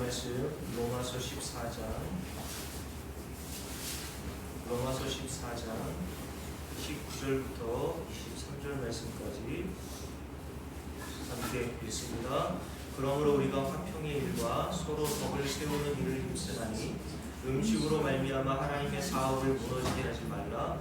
말씀 로마서 14장 19절부터 23절 말씀까지 함께 읽습니다. 그러므로 우리가 화평의 일과 서로 덕을 세우는 일을 힘쓰나니 음식으로 말미암아 하나님의 사업을 무너지게 하지 말라.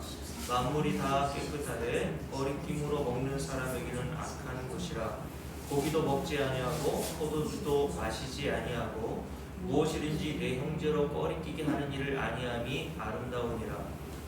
만물이 다 깨끗하되 거리낌으로 먹는 사람에게는 악한 것이라. 고기도 먹지 아니하고 포도주도 마시지 아니하고 무엇이든지 내 형제로 꺼리끼게 하는 일을 아니함이 아름다우니라.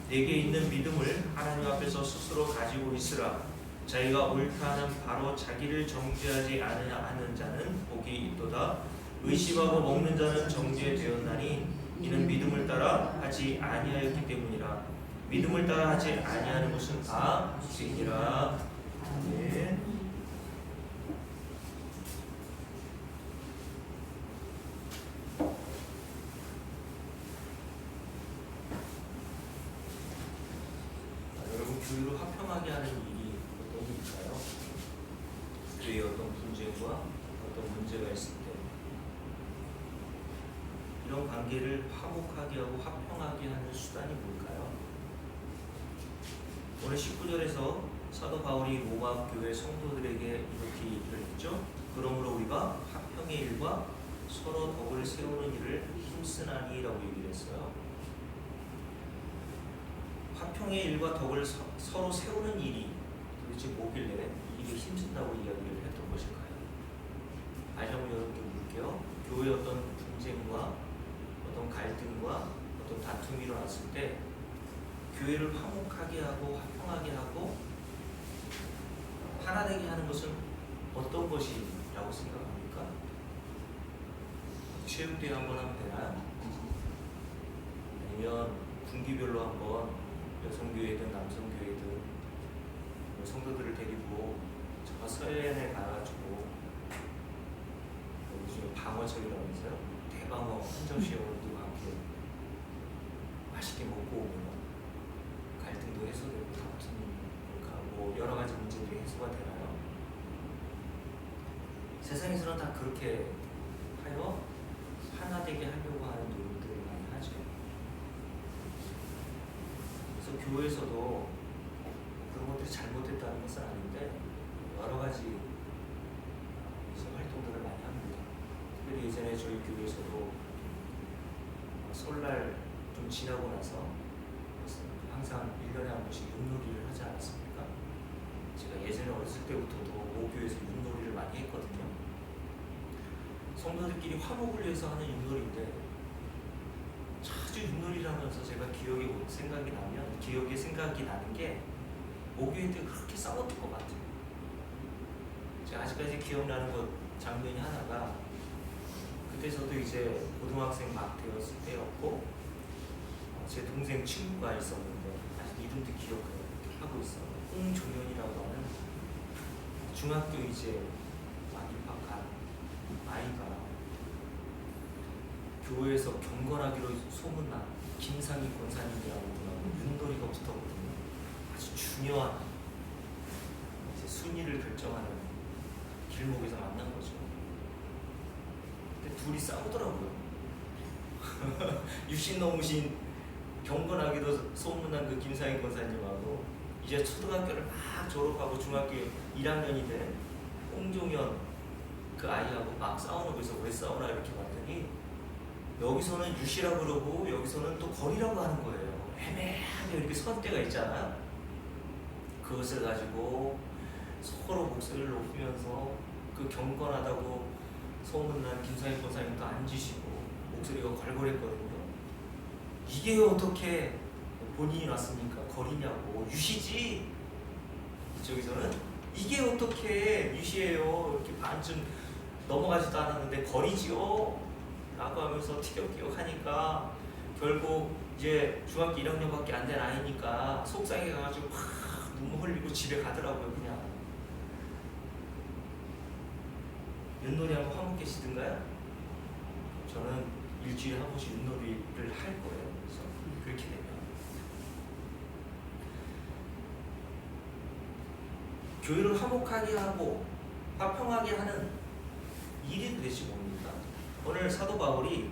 내게 있는 믿음을 하나님 앞에서 스스로 가지고 있으라. 자기가 옳다 하는 바로 자기를 정죄하지 않는 자는 복이 있도다. 의심하고 먹는 자는 정죄되었나니 이는 믿음을 따라 하지 아니하였기 때문이라. 믿음을 따라 하지 아니하는 것은 다 죄니라. 아멘. 교회를 화평하게 하는 일이 어떤 일일까요? 교회에 어떤 분쟁과 어떤 문제가 있을 때 이런 관계를 화목하게 하고 화평하게 하는 수단이 뭘까요? 오늘 19절에서 사도 바울이 로마 교회 성도들에게 이렇게 얘기를 했죠. 그러므로 우리가 화평의 일과 서로 덕을 세우는 일을 힘쓰나니 라고 얘기를 했어요. 화평의 일과 덕을 서로 세우는 일이 도대체 뭐길래 이게 힘쓴다고 이야기를 했던 것일까요? 다시 한번 여러분께 물을게요. 교회의 어떤 분쟁과 어떤 갈등과 어떤 다툼이 일어났을 때 교회를 화목하게 하고 화평하게 하고 하나 되게 하는 것은 어떤 것이라고 생각합니까? 체육대회 한번 하면 되나요? 아니면 분기별로 한번 여성교회든 남성교회든 성도들을 데리고 저가 서해안에 가가지고 요즘 방어철이라고 해서요. 대방어 한정식으로 함께 맛있게 먹고 오면 갈등도 해소되고 다툼이 뭐 여러 가지 문제들이 해소가 되나요? 세상에서는 다 그렇게 하여 하나 되게 하려고 하는 노력들을 많이 하죠. 그래서 교회에서도 그런 것들이 잘못됐다는 것은 아닌데 여러 가지 활동들을 많이 합니다. 특별히 예전에 저희 교회에서도 설날 좀 지나고 나서 항상 1년에 한 번씩 윷놀이를 하지 않았습니까? 제가 예전에 어렸을 때부터도 모교에서 윷놀이를 많이 했거든요. 성도들끼리 화목을 위해서 하는 윷놀이인데 자주 윷놀이를 하면서 제가 기억에 생각이 나는 게 모교회 때 그렇게 싸웠던 것 같아요. 제가 아직까지 기억나는 것 장면이 하나가 그때 저도 이제 고등학생 막 되었을 때였고 제 동생 친구가 있었는데 아직 이름도 기억하고 있어요. 홍종현이라고 하는 중학교 이제 막 입학한 아이가 교회에서 경건하기로 소문난 김상희 권사님이라고 윷놀이가 붙었거든요. 아주 중요한 이제 순위를 결정하는 길목에서 만난 거죠. 근데 둘이 싸우더라고요. 유신 넘으신 경건하기도 소문난 그 김상희 권사님하고 이제 초등학교를 막 졸업하고 중학교 1학년이 된 홍종현 그 아이하고 막 싸우는 거에서 왜 싸우나 이렇게 봤더니 여기서는 유시라고 그러고 여기서는 또 거리라고 하는 거예요. 애매하게 이렇게 선 때가 있잖아요. 그것을 가지고 서로 목소리를 높이면서 그 경건하다고 소문난 김상희 권사님도 앉으시고 목소리가 걸걸했거든요. 이게 어떻게 본인이 왔습니까? 거리냐고. 유시지. 이쪽에서는 이게 어떻게 유시예요. 이렇게 반쯤 넘어가지도 않았는데 거리지요. 라고 하면서 티격태격 하니까 결국 이제 중학교 1학년밖에 안 된 아이니까 속상해 가지고 확 눈물 흘리고 집에 가더라고요. 그냥 윷놀이 한번 화목 계시든가요? 저는 일주일에 한 번씩 윷놀이를 할 거예요. 그래서 그렇게 되면 교회를 화목하게 하고 화평하게 하는 일이 도대체 뭡니까? 오늘 사도 바울이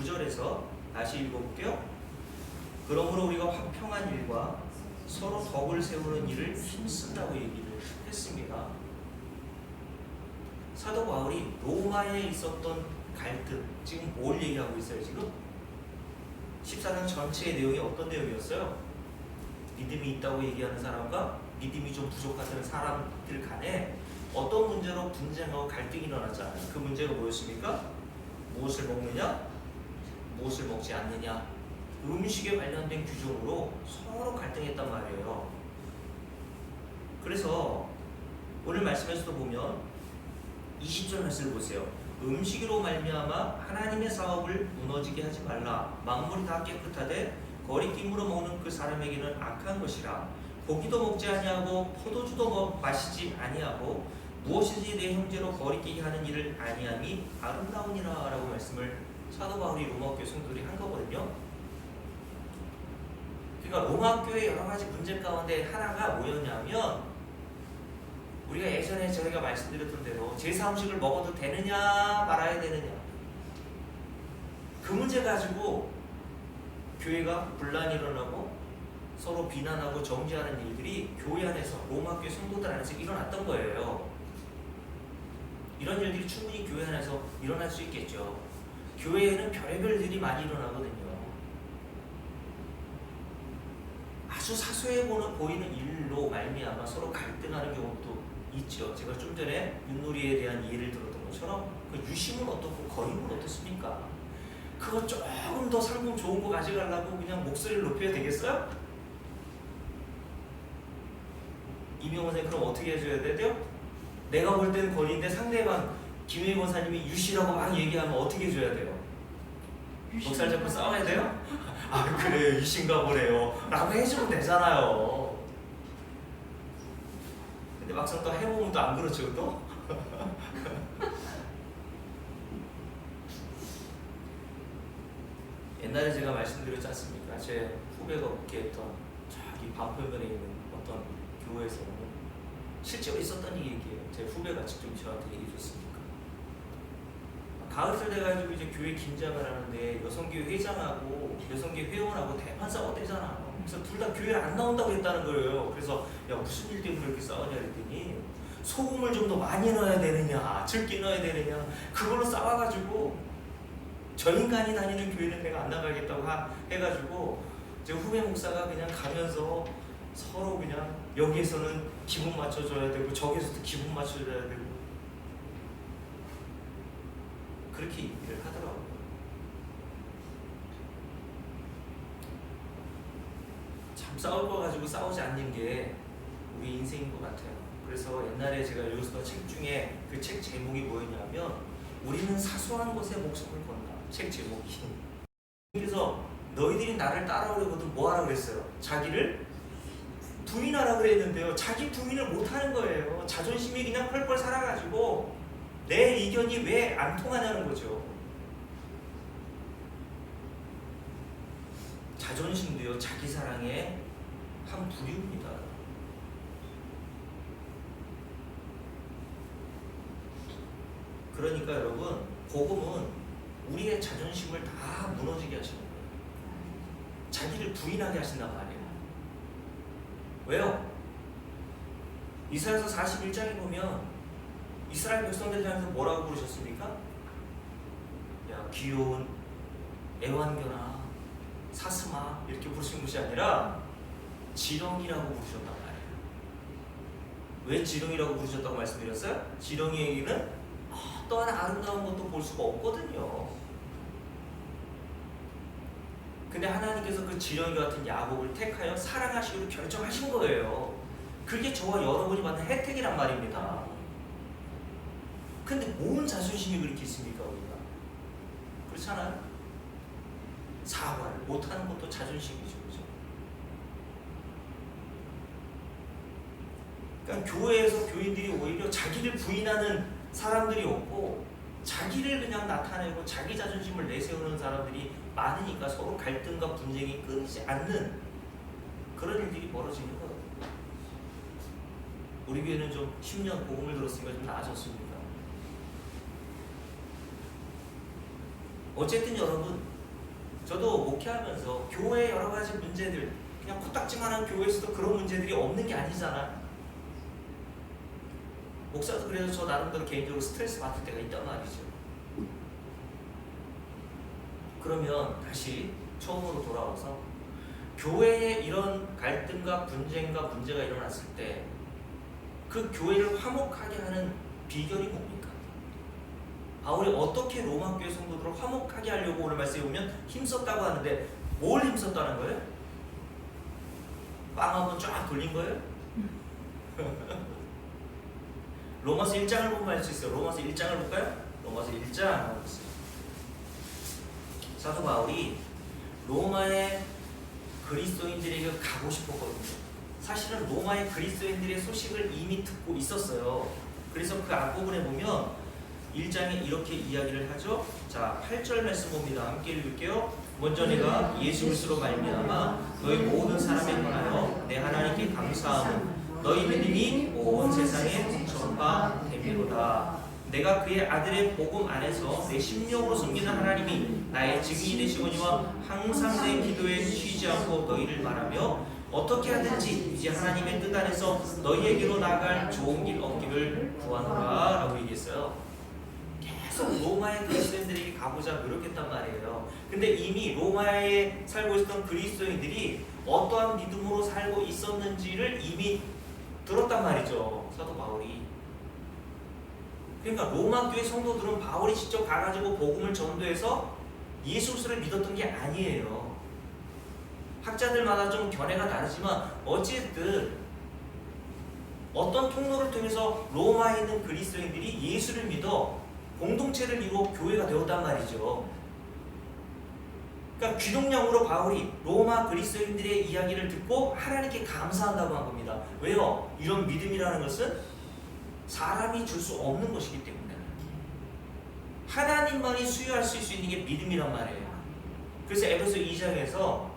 19절에서 다시 읽어볼게요. 그러므로 우리가 화평한 일과 서로 덕을 세우는 일을 힘쓴다고 얘기를 했습니다. 사도 바울이 로마에 있었던 갈등, 지금 뭘 얘기하고 있어요 지금? 14장 전체의 내용이 어떤 내용이었어요? 믿음이 있다고 얘기하는 사람과 믿음이 좀 부족하다는 사람들 간에 어떤 문제로 분쟁하고 갈등이 일어났잖아요. 그 문제가 뭐였습니까? 무엇을 먹느냐? 무엇을 먹지 않느냐? 음식에 관련된 규정으로 서로 갈등했단 말이에요. 그래서 오늘 말씀에서도 보면 20절 말씀을 보세요. 음식으로 말미암아 하나님의 사업을 무너지게 하지 말라. 만물이 다 깨끗하되 거리낌으로 먹는 그 사람에게는 악한 것이라. 고기도 먹지 아니하고 포도주도 마시지 아니하고 무엇이든지 내 형제로 거리끼게 하는 일을 아니함이 아름다우니라 라고 말씀을 사도 바울이 로마교회 성도들이 한 거거든요. 그러니까 로마교회의 여러 가지 문제 가운데 하나가 뭐였냐면, 우리가 예전에 저희가 말씀드렸던 대로 제사 음식을 먹어도 되느냐 말아야 되느냐, 그 문제 가지고 교회가 분란이 일어나고 서로 비난하고 정죄하는 일들이 교회 안에서, 로마교회 성도들 안에서 일어났던 거예요. 이런 일들이 충분히 교회 안에서 일어날 수 있겠죠. 교회에는 별의별 일이 많이 일어나거든요. 아주 사소해 보이는 일로 말미암아 서로 갈등하는 경우도 있죠. 제가 좀 전에 윷놀이에 대한 예를 들었던 것처럼 그 유심은 어떻고 거림은 어떻습니까? 그거 조금 더 상품 좋은 거 가져가려고 그냥 목소리를 높여야 되겠어요? 이명호 선생님, 그럼 어떻게 해줘야 돼요? 내가 볼 때는 거리인데 상대방 김혜희 권사님이 유시라고 막 얘기하면 어떻게 해줘야 돼요? 목살 잡고 싸워야 돼요? 아 그래 유신가 보네요 라고 해주면 되잖아요. 근데 막상 또 해보면 또 안 그렇죠 또? 옛날에 제가 말씀드렸지 않습니까? 제 후배가 복귀했던 저기 반포면에 있는 어떤 교회에서는 실제로 있었던 얘기예요. 제 후배가 직접 저한테 얘기해 줬으니까. 가을철 돼가지고 이제 교회 김장을 하는데 여성교회 회장하고 여성교회 회원하고 대판 싸웠대잖아. 그래서 둘 다 교회를 안 나온다고 했다는 거예요. 그래서 야 무슨 일 때문에 이렇게 싸우냐 그랬더니 소금을 좀 더 많이 넣어야 되느냐 적게 넣어야 되느냐 그걸로 싸워가지고 저 인간이 다니는 교회는 내가 안 나가겠다고 해가지고 제 후배 목사가 그냥 가면서 서로 그냥 여기에서는 기분 맞춰줘야 되고 저기에서도 기분 맞춰줘야 되고 그렇게 얘기를 하더라고요. 참 싸울 거 가지고 싸우지 않는 게 우리 인생인 것 같아요. 그래서 옛날에 제가 읽었던 책 중에 그 책 제목이 뭐였냐면 우리는 사소한 것에 목숨을 건다. 책 제목이. 그래서 너희들이 나를 따라오려거든 뭐 하라 그랬어요? 자기를 부인하라 그랬는데요. 자기 부인을 못하는 거예요. 자존심이 그냥 펄펄 살아가지고 내 의견이 왜 안 통하냐는 거죠. 자존심도요 자기 사랑의 한 부류입니다. 그러니까 여러분 복음은 우리의 자존심을 다 무너지게 하시는 거예요. 자기를 부인하게 하신단 말이에요. 왜요? 이사야서 41장에 보면 이스라엘 백성들 향해서 뭐라고 부르셨습니까? 야 귀여운 애완견아 사슴아 이렇게 부르신 것이 아니라 지렁이라고 부르셨단 말이에요. 왜 지렁이라고 부르셨다고 말씀드렸어요? 지렁이에게는 어떠한 아름다운 것도 볼 수가 없거든요. 근데 하나님께서 그 지렁이 같은 야곱을 택하여 사랑하시기로 결정하신 거예요. 그게 저와 여러분이 받는 혜택이란 말입니다. 근데 뭔 자존심이 그렇게 있습니까 우리가? 그렇잖아요? 사과를 못하는 것도 자존심이죠. 그죠? 그러니까 교회에서 교인들이 오히려 자기를 부인하는 사람들이 없고 자기를 그냥 나타내고 자기 자존심을 내세우는 사람들이 많으니까 서로 갈등과 분쟁이 끊이지 않는 그런 일들이 벌어지는 거예요. 우리 교회는 좀 10년 복음을 들었으니까 좀 나아졌습니다. 어쨌든 여러분, 저도 목회하면서 교회의 여러 가지 문제들, 그냥 코딱지만한 교회에서도 그런 문제들이 없는 게 아니잖아. 목사도 그래서 저 나름대로 개인적으로 스트레스 받을 때가 있단 말이죠. 그러면 다시 처음으로 돌아와서 교회에 이런 갈등과 분쟁과 문제가 일어났을 때 그 교회를 화목하게 하는 비결이 뭡니까? 바울이 어떻게 로마 교회 성도들을 화목하게 하려고 오늘 말씀에 보면 힘썼다고 하는데 뭘 힘썼다는 거예요? 빵 한번 쫙 돌린 거예요? 로마서 1장을 보면 알 수 있어요. 로마서 1장을 볼까요? 로마서 1장 사도 바울이 로마의 그리스도인들에게 가고 싶었거든요. 사실은 로마의 그리스도인들의 소식을 이미 듣고 있었어요. 그래서 그 앞부분에 보면 1장에 이렇게 이야기를 하죠. 자, 8절 말씀 봅니다. 함께 읽을게요. 먼저 내가 예수 그리스도로 말미암아 너희 모든 사람에 관하여 내 하나님께 감사함은 너희 믿음이 온 세상에 전파되미로다. 내가 그의 아들의 복음 안에서 내 심령으로 섬기는 하나님이 나의 증인이 되시거니와 항상 내 기도에 쉬지 않고 너희를 말하며 어떻게 하든지 이제 하나님의 뜻 안에서 너희에게로 나아갈 좋은 길 얻기를 구하노라 라고 얘기했어요. 계속 로마의 그리스도인들에게 가보자 노력했단 말이에요. 근데 이미 로마에 살고 있었던 그리스도인들이 어떠한 믿음으로 살고 있었는지를 이미 들었단 말이죠, 사도 바울이. 그러니까 로마 교회 성도들은 바울이 직접 가가지고 복음을 전도해서 예수 그리스도를 믿었던 게 아니에요. 학자들마다 좀 견해가 다르지만 어쨌든 어떤 통로를 통해서 로마에 있는 그리스도인들이 예수를 믿어 공동체를 이루어 교회가 되었단 말이죠. 그러니까 귀동량으로 바울이 로마 그리스도인들의 이야기를 듣고 하나님께 감사한다고 한 겁니다. 왜요? 이런 믿음이라는 것은 사람이 줄 수 없는 것이기 때문에 하나님만이 수여할 수 있는 게 믿음이란 말이에요. 그래서 에베소 2장에서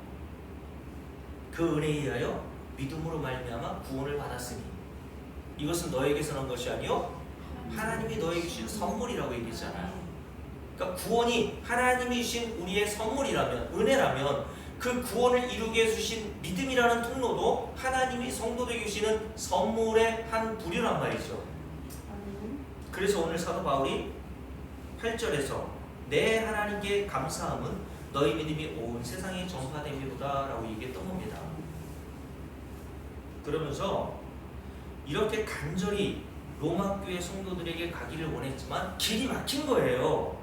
그 은혜에 의하여 믿음으로 말미암아 구원을 받았으니 이것은 너에게서 난 것이 아니요 하나님이 너에게 주신 선물이라고 얘기했잖아요. 그러니까 구원이 하나님이 주신 우리의 선물이라면, 은혜라면 그 구원을 이루게 해주신 믿음이라는 통로도 하나님이 성도들에게 주시는 선물의 한 부류란 말이죠. 그래서 오늘 사도 바울이 8절에서 내 하나님께 감사함은 너희 믿음이 온 세상에 전파되미로다 라고 얘기했던 겁니다. 그러면서 이렇게 간절히 로마 교회 성도들에게 가기를 원했지만 길이 막힌 거예요.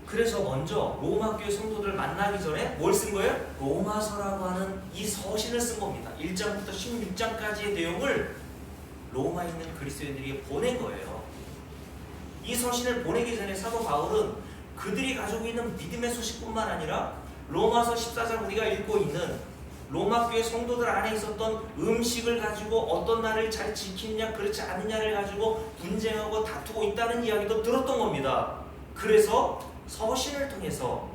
그래서 먼저 로마 교회 성도들을 만나기 전에 뭘 쓴 거예요? 로마서라고 하는 이 서신을 쓴 겁니다. 1장부터 16장까지의 내용을 로마에 있는 그리스도인들에게 보낸 거예요. 이 서신을 보내기 전에 사도 바울은 그들이 가지고 있는 믿음의 소식뿐만 아니라 로마서 14장 우리가 읽고 있는 로마 교회 성도들 안에 있었던 음식을 가지고 어떤 날을 잘 지키느냐 그렇지 않느냐를 가지고 분쟁하고 다투고 있다는 이야기도 들었던 겁니다. 그래서 서신을 통해서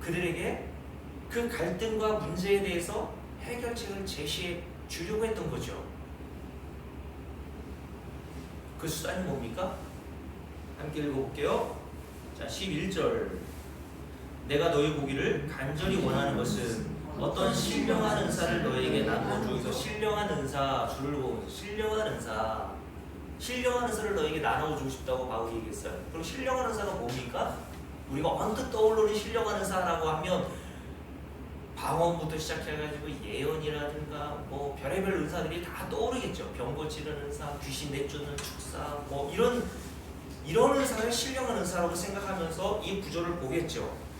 그들에게 그 갈등과 문제에 대해서 해결책을 제시해 주려고 했던 거죠. 그 수단이 뭡니까? 함께 읽어볼게요. 자, 11절. 내가 너희 보기를 간절히 원하는 것은 어떤 신령한 은사를 너희에게 나누어 주어서 신령한 은사 줄을 보면서 신령한 은사를 너희에게 나누어 주고 싶다고 바울이 얘기했어요. 그럼 신령한 은사가 뭡니까? 우리가 언뜻 떠오르는 신령한 은사라고 하면 방언부터 시작해가지고 예언이라든가 뭐 별의별 은사들이 다 떠오르겠죠. 병 고치는 은사, 귀신 내쫓는 축사, 뭐 이런 은사를 신령한 은사라고 생각하면서 이 구절을 보겠죠.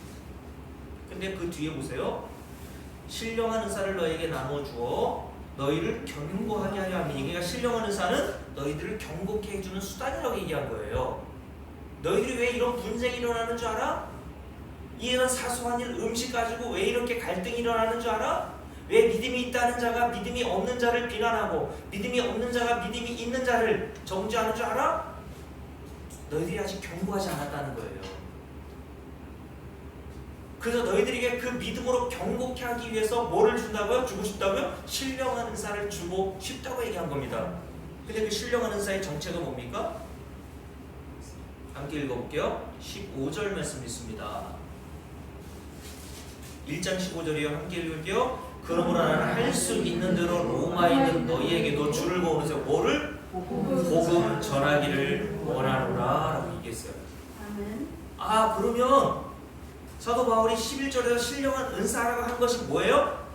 근데 그 뒤에 보세요. 신령한 은사를 너에게 나누어 주어 너희를 견고하게 하려 하니, 그러니까 신령한 은사는 너희들을 경고케 해주는 수단이라고 얘기한 거예요. 너희들이 왜 이런 분쟁이 일어나는 줄 알아? 이런 사소한 일, 음식 가지고 왜 이렇게 갈등이 일어나는 줄 알아? 왜 믿음이 있다는 자가 믿음이 없는 자를 비난하고 믿음이 없는 자가 믿음이 있는 자를 정죄하는 줄 알아? 너희들이 아직 경고하지 않았다는 거예요. 그래서 너희들에게 그 믿음으로 경고케 하기 위해서 뭐를 준다고요? 주고 싶다고요? 신령한 은사를 주고 싶다고 얘기한 겁니다. 근데 그 신령한 은사의 정체가 뭡니까? 함께 읽어볼게요. 15절 말씀 있습니다. 1장 15절이요. 함께 읽을게요. 그러므로 나는 할 수 있는 대로 로마에 있는 너희에게도 줄을 거오면서 뭐를? 복음 전하기를 원하노라 라고 얘기했어요. 아, 그러면 사도 바울이 11절에서 신령한 은사라고 한 것이 뭐예요?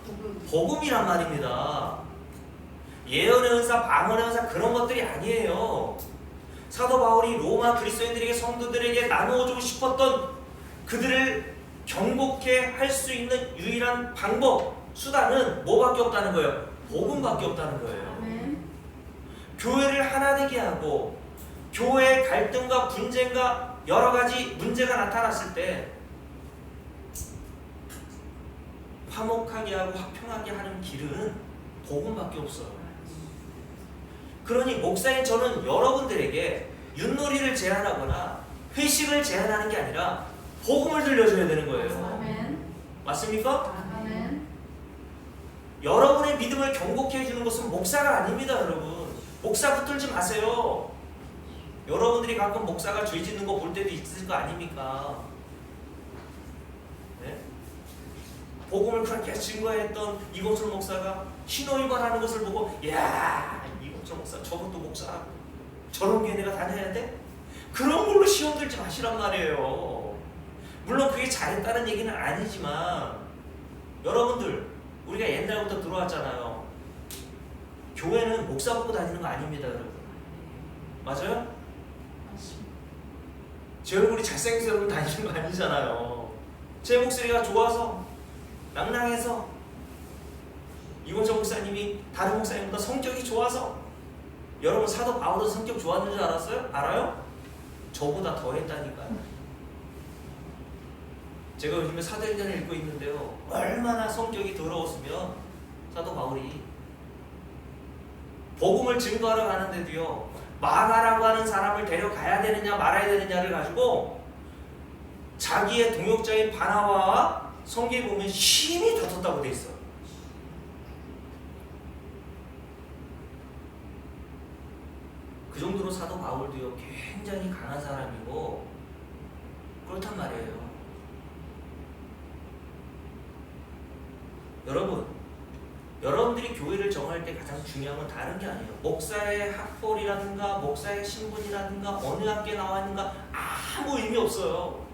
복음이란 말입니다. 예언의 은사, 방언의 은사 그런 것들이 아니에요. 사도 바울이 로마 그리스도인들에게 성도들에게 나누어주고 싶었던 그들을 경고케 할 수 있는 유일한 방법, 수단은 뭐밖에 없다는 거예요? 복음밖에 없다는 거예요. 교회를 하나 되게 하고 교회의 갈등과 분쟁과 여러 가지 문제가 나타났을 때 화목하게 하고 화평하게 하는 길은 복음밖에 없어요. 그러니 목사인 저는 여러분들에게 윷놀이를 제안하거나 회식을 제안하는 게 아니라 복음을 들려줘야 되는 거예요. 맞습니까? 여러분의 믿음을 경고케 해주는 것은 목사가 아닙니다. 여러분, 목사 붙들지 마세요. 여러분들이 가끔 목사가 죄 짓는 거 볼 때도 있을 거 아닙니까? 네? 복음을 그렇게 증거했던 이건철 목사가 신호위반 하는 것을 보고, 야, 이건철 목사 저것도 목사, 저런 교회 내가 다녀야 돼? 그런 걸로 시험 들지 마시란 말이에요. 물론 그게 잘했다는 얘기는 아니지만 여러분들, 우리가 옛날부터 들어왔잖아요. 교회는 목사 보고 다니는 거 아닙니다, 여러분. 맞아요? 제 얼굴이 잘생겨서 여러분 다니는 거 아니잖아요. 제 목소리가 좋아서, 낭낭해서, 이건철 목사님이 다른 목사님보다 성격이 좋아서. 여러분, 사도 바울도 성격 좋았는 줄 알았어요? 알아요? 저보다 더 했다니까요. 제가 요즘에 사도행전을 읽고 있는데요, 얼마나 성격이 더러웠으면 사도 바울이 복음을 증거하러 가는데도요, 마가라고 하는 사람을 데려가야 되느냐 말아야 되느냐를 가지고 자기의 동역자인 바나바와 성경에 보면 힘이 다퉜다고 돼 있어요. 그 정도로 사도 바울도요, 굉장히 강한 사람이고 그렇단 말이에요. 여러분들이 교회를 정할 때 가장 중요한 건 다른 게 아니에요. 목사의 학벌이라든가 목사의 신분이라든가 어느 학교에 나와 있는가 아무 의미 없어요.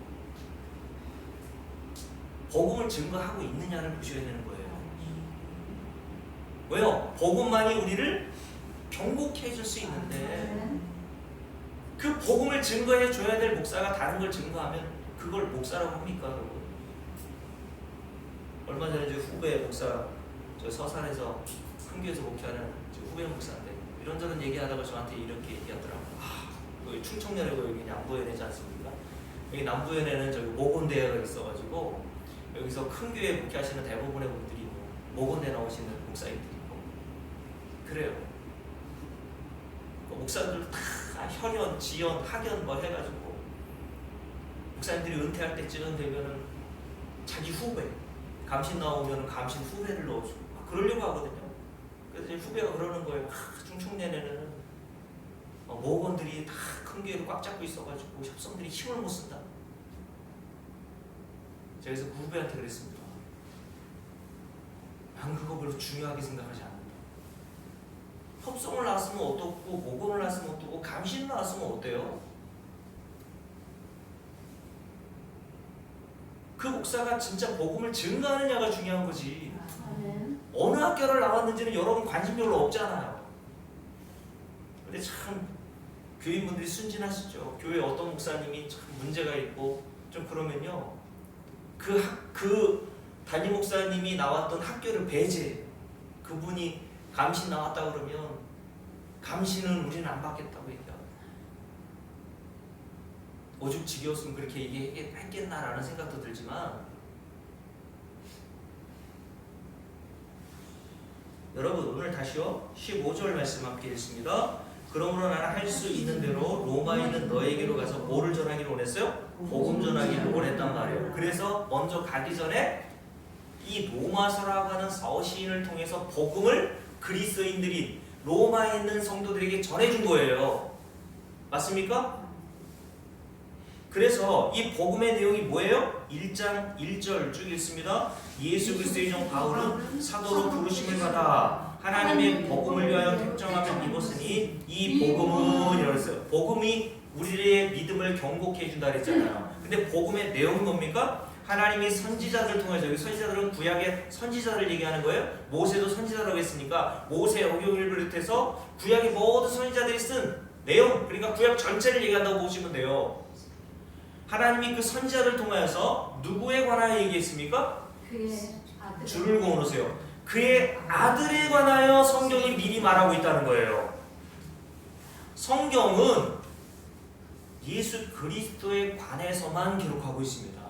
복음을 증거하고 있느냐를 보셔야 되는 거예요. 왜요? 복음만이 우리를 경고케 해줄 수 있는데 그 복음을 증거해 줘야 될 목사가 다른 걸 증거하면 그걸 목사라고 합니까, 여러분? 얼마 전에 저 후배 목사, 저 서산에서 큰 교회에서 목회하는 후배 목사인데 이런저런 얘기하다가 저한테 이렇게 얘기하더라고요. 여기 충청연회고 여기 남부연회지 않습니까? 여기 남부연회는 저기 모건대회가 있어가지고 여기서 큰 교회 목회하시는 대부분의 분들이 모건대 나오시는 목사님들이고 그래요. 목사들 다 혈연, 지연, 학연 뭐 해가지고 목사님들이 은퇴할 때쯤 되면은 자기 후배 감신 나오면 감신 후배를 넣어주고 그러려고 하거든요. 그래서 이제 후배가 그러는 거예요. 충청내내는 모건들이 다 큰 교회를 꽉 잡고 있어가지고 협성들이 힘을 못 쓴다. 제가 그래서 그 후배한테 그랬습니다. 난 그거 별로 중요하게 생각하지 않는다. 협성을 나왔으면 어떻고 모건을 나왔으면 어떻고 감신을 나왔으면 어때요? 그 목사가 진짜 복음을 증거하느냐가 중요한 거지. 어느 학교를 나왔는지는 여러분 관심 별로 없잖아요. 근데 참 교인분들이 순진하시죠. 교회 어떤 목사님이 참 문제가 있고 좀 그러면요, 그 담임 목사님이 나왔던 학교를 배제해요. 그분이 감신 나왔다 그러면 감신은 우리는 안 받겠다고 얘기합니다. 오죽 지겨웠으면 그렇게 얘기했겠나라는 생각도 들지만 여러분, 오늘 다시요 15절 말씀 함께 읽습니다. 그러므로 나는 할 수 있는 대로 로마에 있는 너에게로 가서 뭐를 전하기를 원했어요? 복음 전하기를 원했단 말이에요. 그래서 먼저 가기 전에 이 로마서라고 하는 서신을 통해서 복음을 그리스도인들이 로마에 있는 성도들에게 전해준 거예요. 맞습니까? 그래서 이 복음의 내용이 뭐예요? 1장 1절 쭉 읽습니다. 예수 그리스도의 종 바울은 사도로 부르심을 받아 하나님의 복음을 위하여 택정함을 입었으니 이 복음은 이랬어요. 복음이 우리의 믿음을 경고케 해준다 그랬잖아요. 근데 복음의 내용은 뭡니까? 하나님이 선지자들을 통해서, 여기 선지자들은 구약의 선지자를 얘기하는 거예요. 모세도 선지자라고 했으니까 모세, 여기를 비롯해서 구약의 모든 선지자들이 쓴 내용, 그러니까 구약 전체를 얘기한다고 보시면 돼요. 하나님이 그 선지자를 통하여서 누구에 관하여 얘기했습니까? 그의 아들. 줄을 그어놓으세요. 그의 아들에 관하여 성경이 미리 말하고 있다는 거예요. 성경은 예수 그리스도에 관해서만 기록하고 있습니다.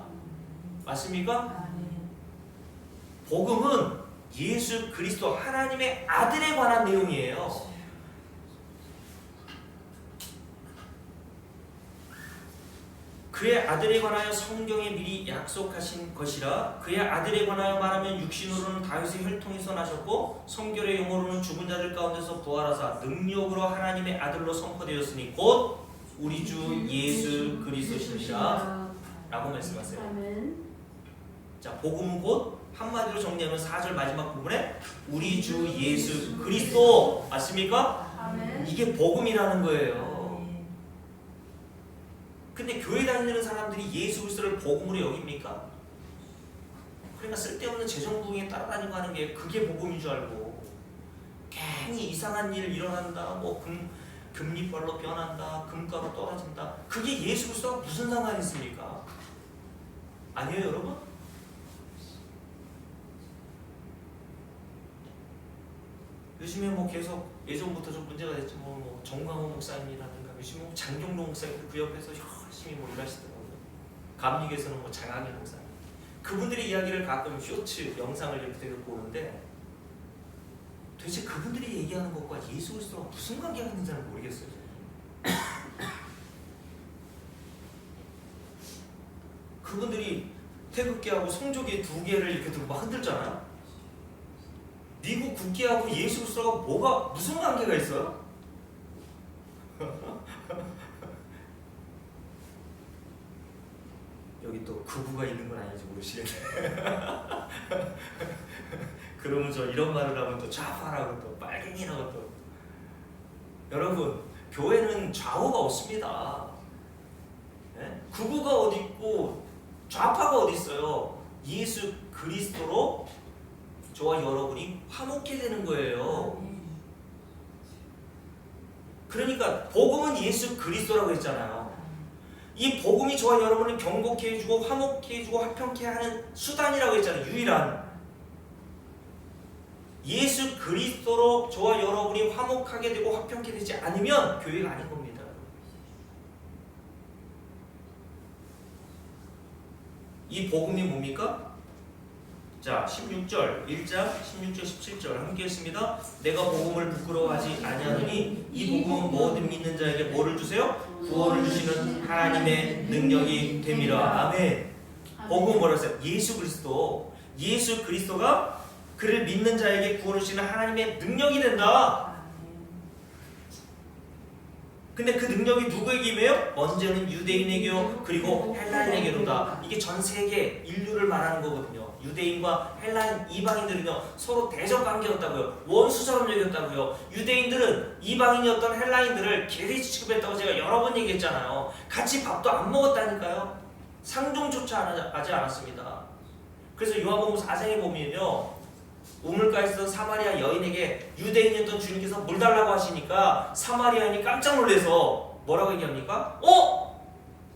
맞습니까? 복음은 예수 그리스도 하나님의 아들에 관한 내용이에요. 그의 아들에 관하여 성경에 미리 약속하신 것이라. 그의 아들에 관하여 말하면 육신으로는 다윗의 혈통에서 나셨고 성결의 영으로는 죽은 자들 가운데서 부활하사 능력으로 하나님의 아들로 선포되었으니 곧 우리 주 예수 그리스도시니라 라고 말씀하세요. 자, 복음은 곧 한마디로 정리하면 4절 마지막 부분에 우리 주 예수 그리스도 맞습니까? 아멘. 이게 복음이라는 거예요. 근데 교회 다니는 사람들이 예수 그리스도를 복음으로 여깁니까? 그러니까 쓸데없는 재정부흥에 따라다니고 하는 게 그게 복음인 줄 알고 괜히 이상한 일 일어난다, 뭐 금리빨로 변한다, 금가로 떨어진다, 그게 예수 그리스도와 무슨 상관이 있습니까? 아니에요, 여러분? 요즘에 뭐 계속 예전부터 좀 문제가 됐죠. 뭐 정광호 목사님이라든가 요즘에 뭐 장경록 목사님 그 옆에서 열심히 뭐 일하시더라고요. 감리교에서는 뭐 장학일 목사님, 그분들의 이야기를 가끔 쇼츠 영상을 이렇게 보는데 도대체 그분들이 얘기하는 것과 예수 그리스도가 무슨 관계가 있는지는 모르겠어요. 그분들이 태극기하고 성조기 두 개를 이렇게 들고 막 흔들잖아요. 미국 국기하고 예수 그리스도가 뭐가 무슨 관계가 있어요? 여기 또 극우가 있는 건 아닌지 모르시겠네. 그러면 저 이런 말을 하면 또 좌파라고 또 빨갱이라고 또. 여러분, 교회는 좌우가 없습니다. 네? 극우가 어디 있고 좌파가 어디 있어요? 예수 그리스도로 저와 여러분이 화목해 되는 거예요. 그러니까 복음은 예수 그리스도라고 했잖아요. 이 복음이 저와 여러분을 경고케 해주고 화목케 해주고 화평케 하는 수단이라고 했잖아요. 유일한. 예수 그리스도로 저와 여러분이 화목하게 되고 화평케 되지 않으면 교회가 아닌 겁니다. 이 복음이 뭡니까? 자, 16절 1장 16절 17절 함께 했습니다. 내가 복음을 부끄러워하지 아니하노니 이 복음은 모든 믿는 자에게 뭐를 주세요? 구원을 주시는 하나님의 능력이 됨이라. 아멘. 복음은 뭐라고 했어요? 예수 그리스도. 예수 그리스도가 그를 믿는 자에게 구원을 주시는 하나님의 능력이 된다. 근데 그 능력이 누구에게 임해요? 먼저는 유대인에게요, 그리고 헬라인에게로다. 이게 전 세계 인류를 말하는 거거든요. 유대인과 헬라인 이방인들은요 서로 대적 관계였다고요. 원수처럼 여겼다고요. 유대인들은 이방인이었던 헬라인들을 개리 취급했다고 제가 여러 번 얘기했잖아요. 같이 밥도 안 먹었다니까요. 상종조차 하지 않았습니다. 그래서 요한복음 4장에 보면요, 우물가에 있던 사마리아 여인에게 유대인이었던 주님께서 물 달라고 하시니까 사마리아인이 깜짝 놀라서 뭐라고 얘기합니까?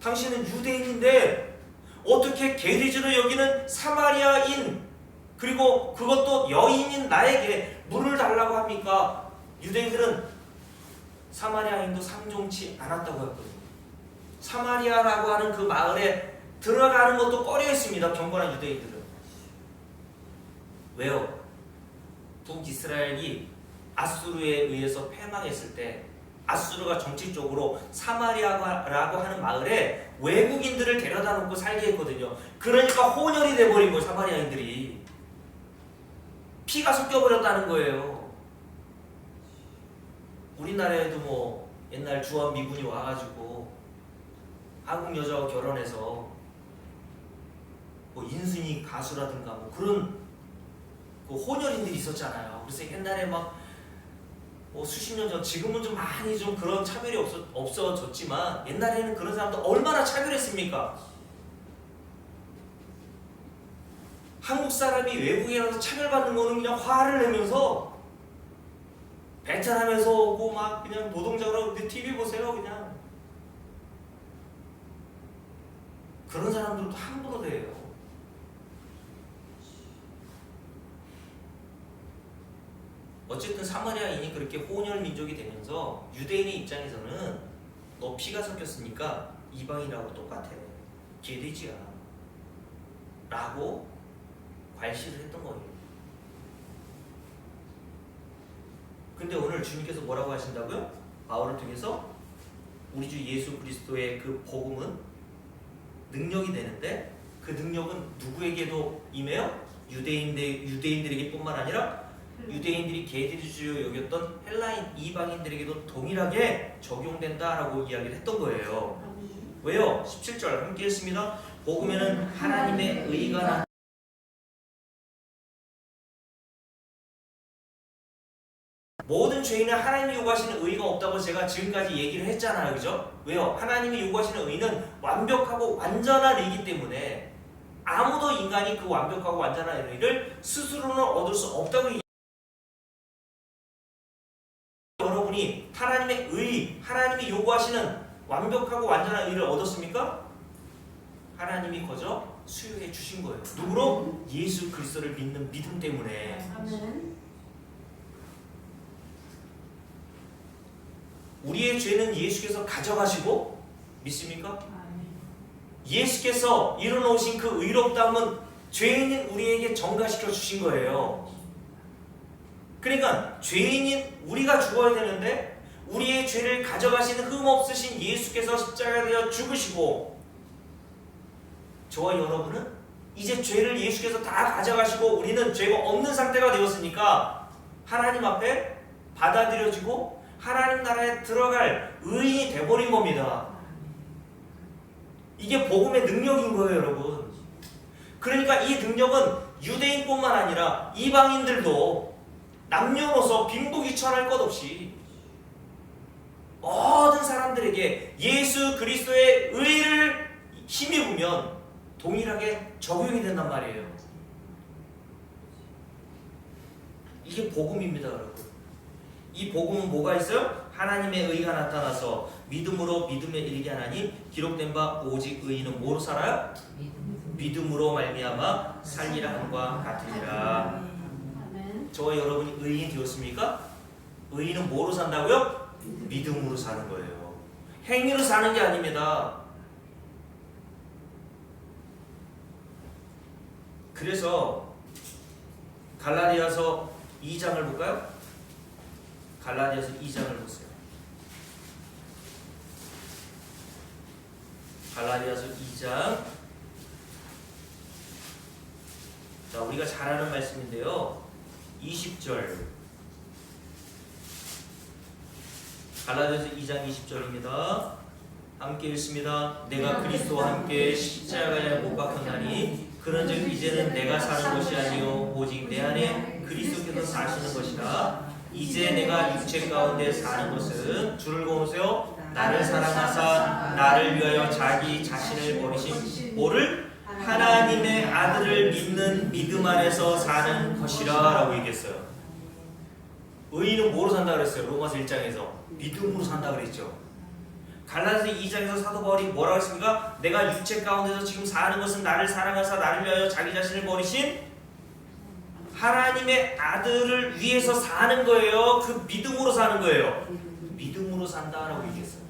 당신은 유대인인데 어떻게 게리즈로 여기는 사마리아인, 그리고 그것도 여인인 나에게 물을 달라고 합니까? 유대인들은 사마리아인도 상종치 않았다고 했거든요. 사마리아라고 하는 그 마을에 들어가는 것도 꺼려했습니다. 경건한 유대인들은. 왜요? 북이스라엘이 아수르에 의해서 패망했을 때 아수르가 정치적으로 사마리아라고 하는 마을에 외국인들을 데려다 놓고 살게 했거든요. 그러니까 혼혈이 돼버린 거예요. 사마리아인들이 피가 섞여버렸다는 거예요. 우리나라에도 뭐 옛날 주한 미군이 와가지고 한국 여자와 결혼해서 뭐 인순이 가수라든가 뭐 그런 그 혼혈인들이 있었잖아요. 그래서 옛날에 막 뭐 수십 년 전, 지금은 좀 많이 좀 그런 차별이 없어졌지만 옛날에는 그런 사람들 얼마나 차별했습니까? 한국 사람이 외국에 가서 차별받는 거는 그냥 화를 내면서 배탈하면서 오고 막 그냥 노동자로 TV 보세요 그냥. 그런 사람들도 함부로 대해요. 어쨌든 사마리아인이 그렇게 혼혈 민족이 되면서 유대인의 입장에서는 너 피가 섞였으니까 이방인하고 똑같아. 개돼지야. 라고 괄시를 했던 거예요. 근데 오늘 주님께서 뭐라고 하신다고요? 바울을 통해서 우리 주 예수 그리스도의 그 복음은 능력이 되는데 그 능력은 누구에게도 임해요? 유대인들에게 뿐만 아니라 유대인들이 개돼지로 여겼던 헬라인 이방인들에게도 동일하게 적용된다라고 이야기를 했던 거예요. 왜요? 17절 함께 했습니다. 복음에는 하나님의 의가 나 모든 죄인은 하나님이 요구하시는 의가 없다고 제가 지금까지 얘기를 했잖아요. 그죠? 왜요? 하나님이 요구하시는 의는 완벽하고 완전한 의이기 때문에 아무도 인간이 그 완벽하고 완전한 의를 스스로는 얻을 수 없다고 얘기합니다. 여러분이 하나님의 의, 하나님이 요구하시는 완벽하고 완전한 의를 얻었습니까? 하나님이 거저 수여해 주신 거예요. 누구로? 예수 그리스도를 믿는 믿음 때문에. 우리의 죄는 예수께서 가져가시고 믿습니까? 예수께서 이뤄놓으신 그 의롭다함은 죄인인 우리에게 전가시켜 주신 거예요. 그러니까 죄인인 우리가 죽어야 되는데 우리의 죄를 가져가시는 흠없으신 예수께서 십자가에 되어 죽으시고 저와 여러분은 이제 죄를 예수께서 다 가져가시고 우리는 죄가 없는 상태가 되었으니까 하나님 앞에 받아들여지고 하나님 나라에 들어갈 의인이 돼버린 겁니다. 이게 복음의 능력인 거예요, 여러분. 그러니까 이 능력은 유대인뿐만 아니라 이방인들도 남녀노소 빈부귀천할 것 없이 모든 사람들에게 예수 그리스도의 의를 힘입으면 동일하게 적용이 된단 말이에요. 이게 복음입니다, 여러분. 이 복음은 뭐가 있어요? 하나님의 의가 나타나서 믿음으로 믿음에 이르게 하나니 기록된 바 오직 의인은 뭐로 살아요? 믿음으로 말미암아 살리라 함과 같으리라. 저와 여러분이 의인이 되었습니까? 의인은 뭐로 산다고요? 믿음으로 사는 거예요. 행위로 사는 게 아닙니다. 그래서 갈라디아서 2장을 볼까요? 갈라디아서 2장을 보세요. 갈라디아서 2장. 자, 우리가 잘 아는 말씀인데요. 20절. 갈라디아서 2장 20절입니다. 함께 읽습니다. 내가 그리스도와 함께 십자가에 못 박혔나니 그런즉 이제는 내가 사는 것이 아니요 오직 내 안에 그리스도께서 사시는 것이라. 이제 내가 육체 가운데 사는 것은 줄을 그으세요. 나를 사랑하사 나를 위하여 자기 자신을 버리신 뭐를? 하나님의 아들을 믿는 믿음 안에서 사는 것이라 라고 얘기했어요. 의인은 뭐로 산다 그랬어요? 로마서 1장에서 믿음으로 산다 그랬죠. 갈라디아서 2장에서 사도 바울이 뭐라고 했습니까? 내가 육체 가운데서 지금 사는 것은 나를 사랑하사 나를 위하여 자기 자신을 버리신 하나님의 아들을 위해서 사는 거예요. 그 믿음으로 사는 거예요. 믿음으로 산다라고 얘기했어요.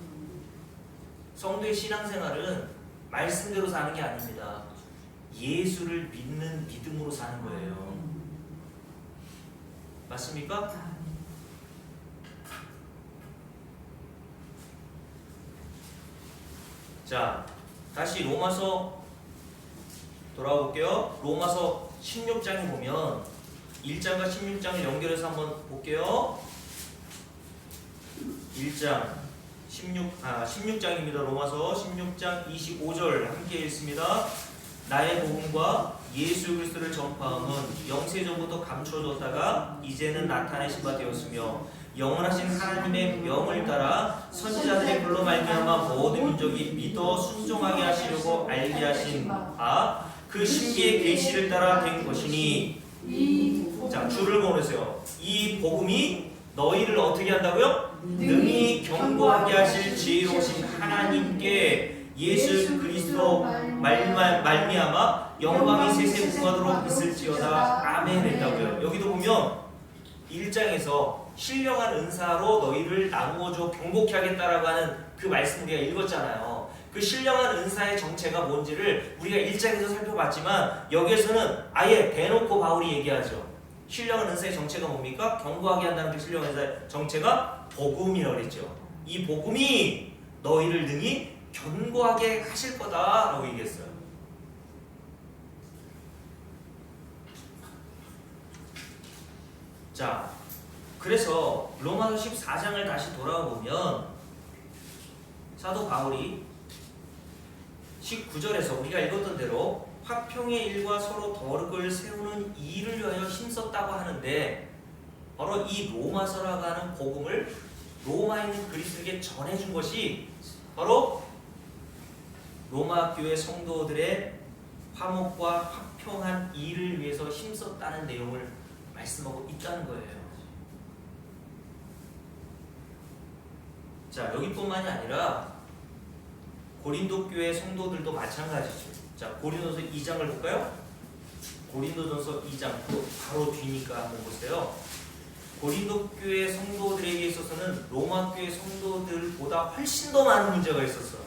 성도의 신앙생활은 말씀대로 사는 게 아닙니다. 예수를 믿는 믿음으로 사는 거예요. 맞습니까? 자, 다시 로마서 돌아와 볼게요. 로마서 16장에 보면 1장과 16장을 연결해서 한번 볼게요. 1장 16장입니다. 로마서 16장 25절 함께 읽습니다. 나의 복음과 예수 그리스도를 전파함은 영세전부터 감춰졌다가 이제는 나타내신 바 되었으며 영원하신 하나님의 명을 따라 선지자들의 글로 말미암아 모든 민족이 믿어 순종하게 하시려고 알게 하신 그 신비의 계시를 따라 된 것이니. 자, 줄을 보내세요. 이 복음이 너희를 어떻게 한다고요? 능히 경고하게 하실 지혜로우신 하나님께 예수 그리스도 말미암아 영광이 세세 무하도록 있을지어다. 아멘 했다고요. 여기도 보면 1장에서 신령한 은사로 너희를 나누어줘 경고케 하겠다라고 하는 그 말씀 우리가 읽었잖아요. 그 신령한 은사의 정체가 뭔지를 우리가 1장에서 살펴봤지만 여기에서는 아예 대놓고 바울이 얘기하죠. 신령한 은사의 정체가 뭡니까? 경고하게 한다는 그 신령한 은사의 정체가 복음이라고 그랬죠. 이 복음이 너희를 능히 견고하게 하실 거다라고 얘기했어요. 자, 그래서 로마서 14장을 다시 돌아보면 사도 바울이 19절에서 우리가 읽었던 대로 화평의 일과 서로 덕을 세우는 일을 위하여 힘썼다고 하는데, 바로 이 로마서라고 하는 복음을 로마에 있는 그리스도에게 전해준 것이 바로 로마 교회 성도들의 화목과 화평한 일을 위해서 힘썼다는 내용을 말씀하고 있다는 거예요. 자, 여기뿐만이 아니라 고린도 교회 성도들도 마찬가지죠. 자, 고린도서 2장을 볼까요? 고린도전서 2장 바로 뒤니까 한번 보세요. 고린도 교회 성도들에게 있어서는 로마 교회 성도들보다 훨씬 더 많은 문제가 있었어요.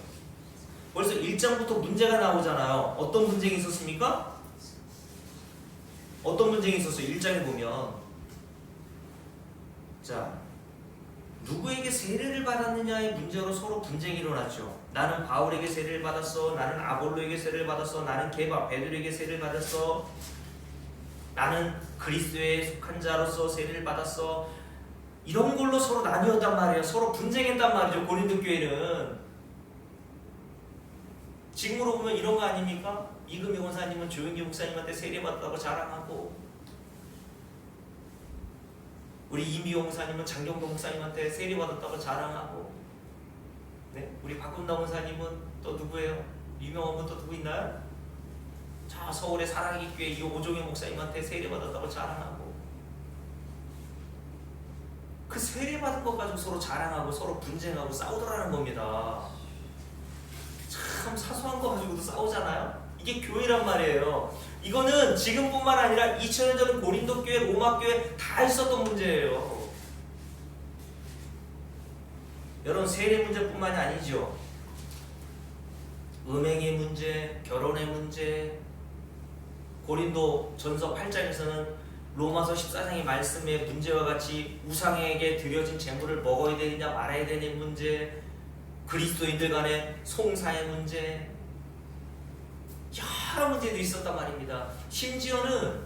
벌써 1장부터 문제가 나오잖아요. 어떤 분쟁이 있었습니까? 어떤 분쟁이 있었어요? 1장에 보면, 자, 누구에게 세례를 받았느냐의 문제로 서로 분쟁이 일어났죠. 나는 바울에게 세례를 받았어. 나는 아볼로에게 세례를 받았어. 나는 게바 베드로에게 세례를 받았어. 나는 그리스도에 속한 자로서 세례를 받았어. 이런 걸로 서로 나뉘었단 말이에요. 서로 분쟁했단 말이죠. 고린도 교회는. 지금으로 보면 이런 거 아닙니까? 이금희 원사님은 조영기 목사님한테 세례 받았다고 자랑하고, 우리 이미호 목사님은 장경도 목사님한테 세례 받았다고 자랑하고, 네? 우리 박군다 목사님은 또 누구예요? 유명한 분 또 누구 있나요? 자, 서울의 사랑의 교회 이 오종현 목사님한테 세례 받았다고 자랑하고, 그 세례 받은 것 가지고 서로 자랑하고 서로 분쟁하고 싸우더라는 겁니다. 참 사소한 거 가지고도 싸우잖아요. 이게 교회란 말이에요. 이거는 지금뿐만 아니라 2000년 전 고린도 교회, 로마 교회 다 있었던 문제예요. 여러분, 세례 문제뿐만이 아니죠. 음행의 문제, 결혼의 문제, 고린도 전서 8장에서는 로마서 14장의 말씀의 문제와 같이 우상에게 드려진 제물을 먹어야 되느냐 말아야 되는 문제, 그리스도인들 간의 송사의 문제, 여러 문제도 있었단 말입니다. 심지어는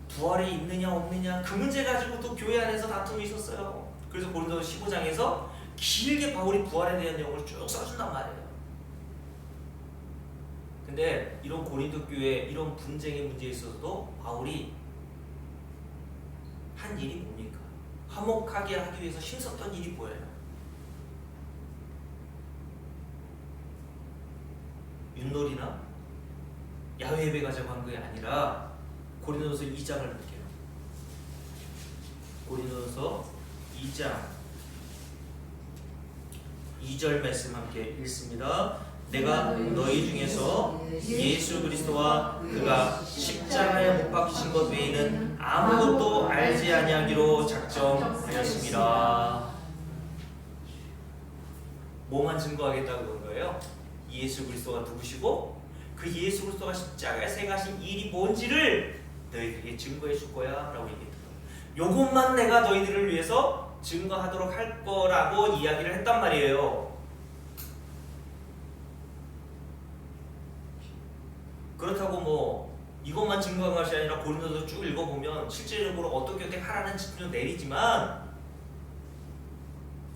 부활이 있느냐 없느냐 그 문제 가지고 또 교회 안에서 다툼이 있었어요. 그래서 고린도서 15장에서 길게 바울이 부활에 대한 내용을 쭉 써준단 말이에요. 근데 이런 고린도 교회 이런 분쟁의 문제에 있어서도 바울이 한 일이 뭡니까? 화목하게 하기 위해서 힘썼던 일이 뭐예요? 윷놀이나 야외 예배 가자고 한 게 아니라 고린도서 2장을 볼게요. 고린도서 2장 2절 말씀 함께 읽습니다. 내가 너희 중에서 예수 그리스도와 그가 십자가에 못 박히신 것 외에는 아무것도 알지 아니하기로 작정하였습니다. 뭐만 증거하겠다고 그런 거예요? 예수 그리스도가 누구시고 그 예수 그리스도가 십자가에서 행하신 일이 뭔지를 너희들에게 증거해 줄 거야 라고 얘기했던 거예요. 요것만 내가 너희들을 위해서 증거하도록 할 거라고 이야기를 했단 말이에요. 그렇다고 뭐 이것만 증거한 것이 아니라 고린도서 쭉 읽어보면 실제적으로 어떻게 하라는 지침도 내리지만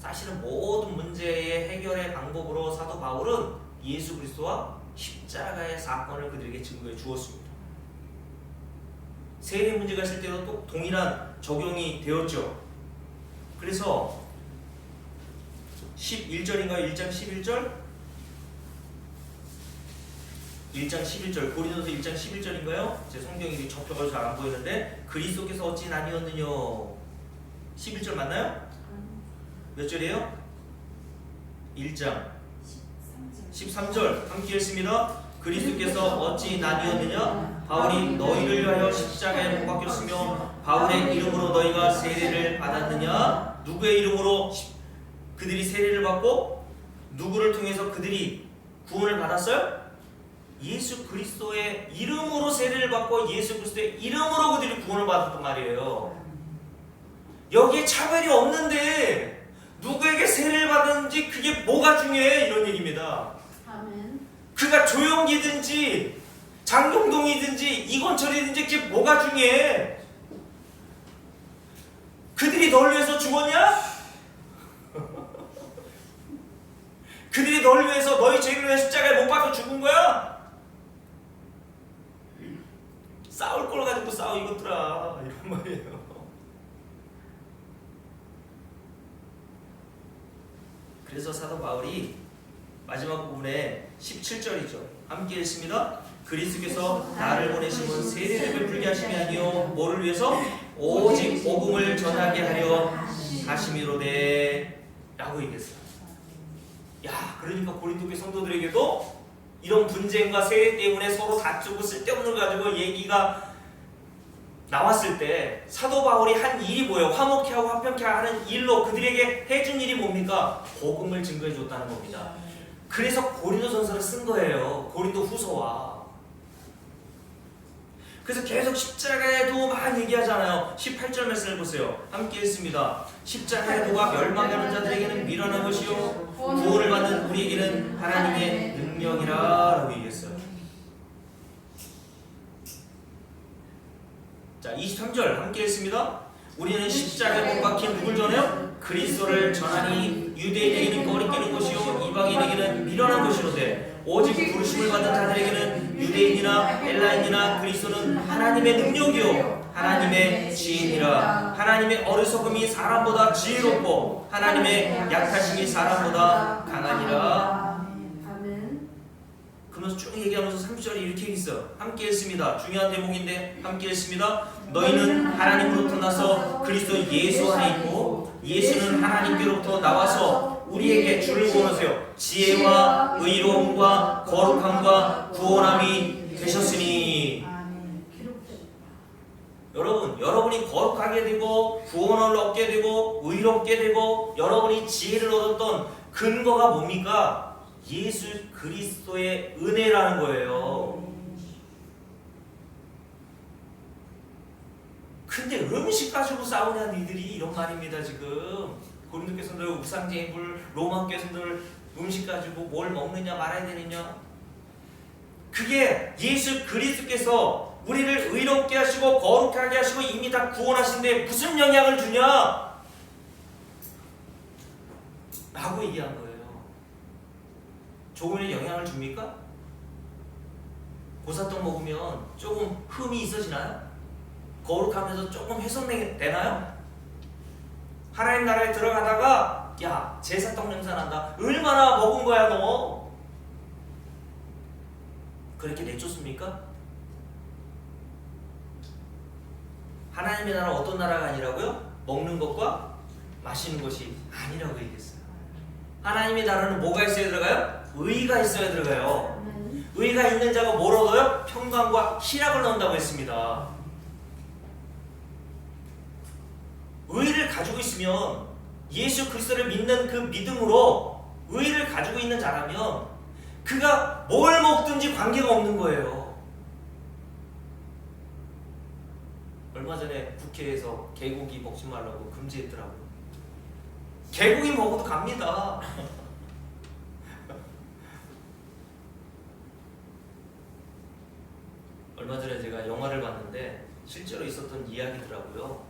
사실은 모든 문제의 해결의 방법으로 사도 바울은 예수 그리스도와 십자가의 사건을 그들에게 증거해 주었습니다. 세례 문제가 있을 때도 또 동일한 적용이 되었죠. 그래서 11절인가요? 1장 11절? 1장 11절 고린도서 1장 11절인가요? 제 성경이 접혀가지고 잘 안 보이는데 그리스도께서 어찌 나뉘었느냐 11절 맞나요? 몇 절이에요? 1장 13절 함께 읽습니다. 그리스도께서 어찌 나뉘었느냐 바울이 너희를 위하여 십자가에 못 박혔으며 바울의 이름으로 너희가 세례를 받았느냐 누구의 이름으로 그들이 세례를 받고 누구를 통해서 그들이 구원을 받았어요? 예수 그리스도의 이름으로 세례를 받고 예수 그리스도의 이름으로 그들이 구원을 받았단 말이에요. 여기에 차별이 없는데 누구에게 세례를 받았는지 그게 뭐가 중요해? 이런 얘기입니다. 아멘. 그가 조용기든지 장동동이든지 이건철이든지 그게 뭐가 중요해? 그들이 널 위해서 죽었냐? 그들이 널 위해서 너희 죄를 위해 십자가에 못 박혀 죽은 거야? 싸울 걸 가지고 싸워 이것들아 이런 말이에요. 그래서 사도 바울이 마지막 부분에 17절이죠. 함께 읽습니다. 그리스도께서 나를 보내심은 세례를 베풀게 하심이 아니요 뭐를 위해서? 오직 복음을 전하게 하려 하심이로되 라고 얘기했어요. 야, 그러니까 고린도 교회 성도들에게도 이런 분쟁과 세례 때문에 서로 다투고 쓸데없는 거 가지고 얘기가 나왔을 때 사도 바울이 한 일이 뭐예요? 화목케 하고 화평케 하는 일로 그들에게 해준 일이 뭡니까? 복음을 증거해 줬다는 겁니다. 그래서 고린도전서를 쓴 거예요. 고린도 후서와. 그래서 계속 십자가의 도만 얘기하잖아요. 18절 말씀을 보세요. 함께 읽습니다. 십자가의 도가 멸망하는 자들에게는 미련한 것이요 구원을 받는 우리에게는 하나님의 능력이라 라고 얘기했어요. 자, 23절 함께 읽습니다. 우리는 십자가에 못 박힌 누굴 전해요? 그리스도를 전하니 유대인에게는 꺼리끼는 것이요 이방인에게는 미련한 것이로되 오직 부르심을 받은 자들에게는 유대인이나 헬라인이나 그리스도는 하나님의 능력이요 하나님의 지혜니라. 하나님의 어리석음이 사람보다 지혜롭고 하나님의 약하심이 사람보다 강하니라. 그러면서 쭉 얘기하면서 30절에 이렇게 있어요. 함께 읽습니다. 중요한 대목인데 함께 읽습니다. 너희는 하나님으로부터 나서 그리스도 예수 안에 있고 예수는 하나님께로부터 나와서 우리에게 주를 구원하세요. 지혜와 의로움과 거룩함과 구원함이 되셨으니. 여러분이 거룩하게 되고 구원을 얻게 되고 의롭게 되고 여러분이 지혜를 얻었던 근거가 뭡니까? 예수 그리스도의 은혜라는 거예요. 근데 음식 가지고 싸우냐 니들이 이런 말입니다. 지금 고린도 교회들 우상쟁이들 로마 교회들 음식 가지고 뭘 먹느냐 말아야 되느냐. 그게 예수 그리스도께서 우리를 의롭게 하시고 거룩하게 하시고 이미 다 구원하신 데 무슨 영향을 주냐 라고 얘기한 거예요. 조금의 영향을 줍니까? 보사떡 먹으면 조금 흠이 있어지나요? 거룩하면서 조금 훼손되나요? 하나님 나라에 들어가다가 야 제사떡 냄새 난다. 얼마나 먹은 거야 너? 그렇게 내쫓습니까? 하나님의 나라는 어떤 나라가 아니라고요? 먹는 것과 마시는 것이 아니라고 얘기했어요. 하나님의 나라는 뭐가 있어야 들어가요? 의가 있어야 들어가요. 의가 있는 자가 뭘 얻어요? 평강과 희락을 얻는다고 했습니다. 의를 가지고 있으면 예수 그리스도를 믿는 그 믿음으로 의를 가지고 있는 자라면 그가 뭘 먹든지 관계가 없는 거예요. 얼마 전에 국회에서 개고기 먹지 말라고 금지했더라고요. 개고기 먹어도 갑니다. 얼마 전에 제가 영화를 봤는데 실제로 있었던 이야기더라고요.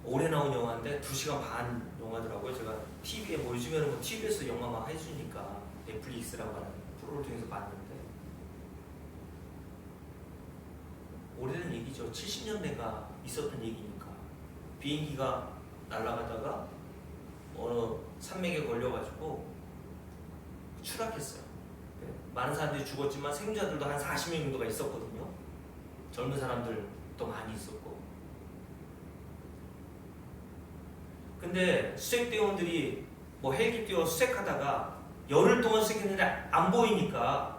올해 나온 영화인데 2시간 반 영화더라고요. 제가 TV에 뭐 요즘에는 뭐 TV에서 영화 막 해주니까 넷플릭스라고 하는 프로를 통해서 봤는데 오래된 얘기죠. 70년대가 있었던 얘기니까 비행기가 날아가다가 어느 산맥에 걸려가지고 추락했어요. 많은 사람들이 죽었지만 생존자들도 한 40명 정도가 있었거든요. 젊은 사람들도 많이 있었고. 근데 수색대원들이 뭐 헬기 뛰어 수색하다가 열흘 동안 수색했는데 안 보이니까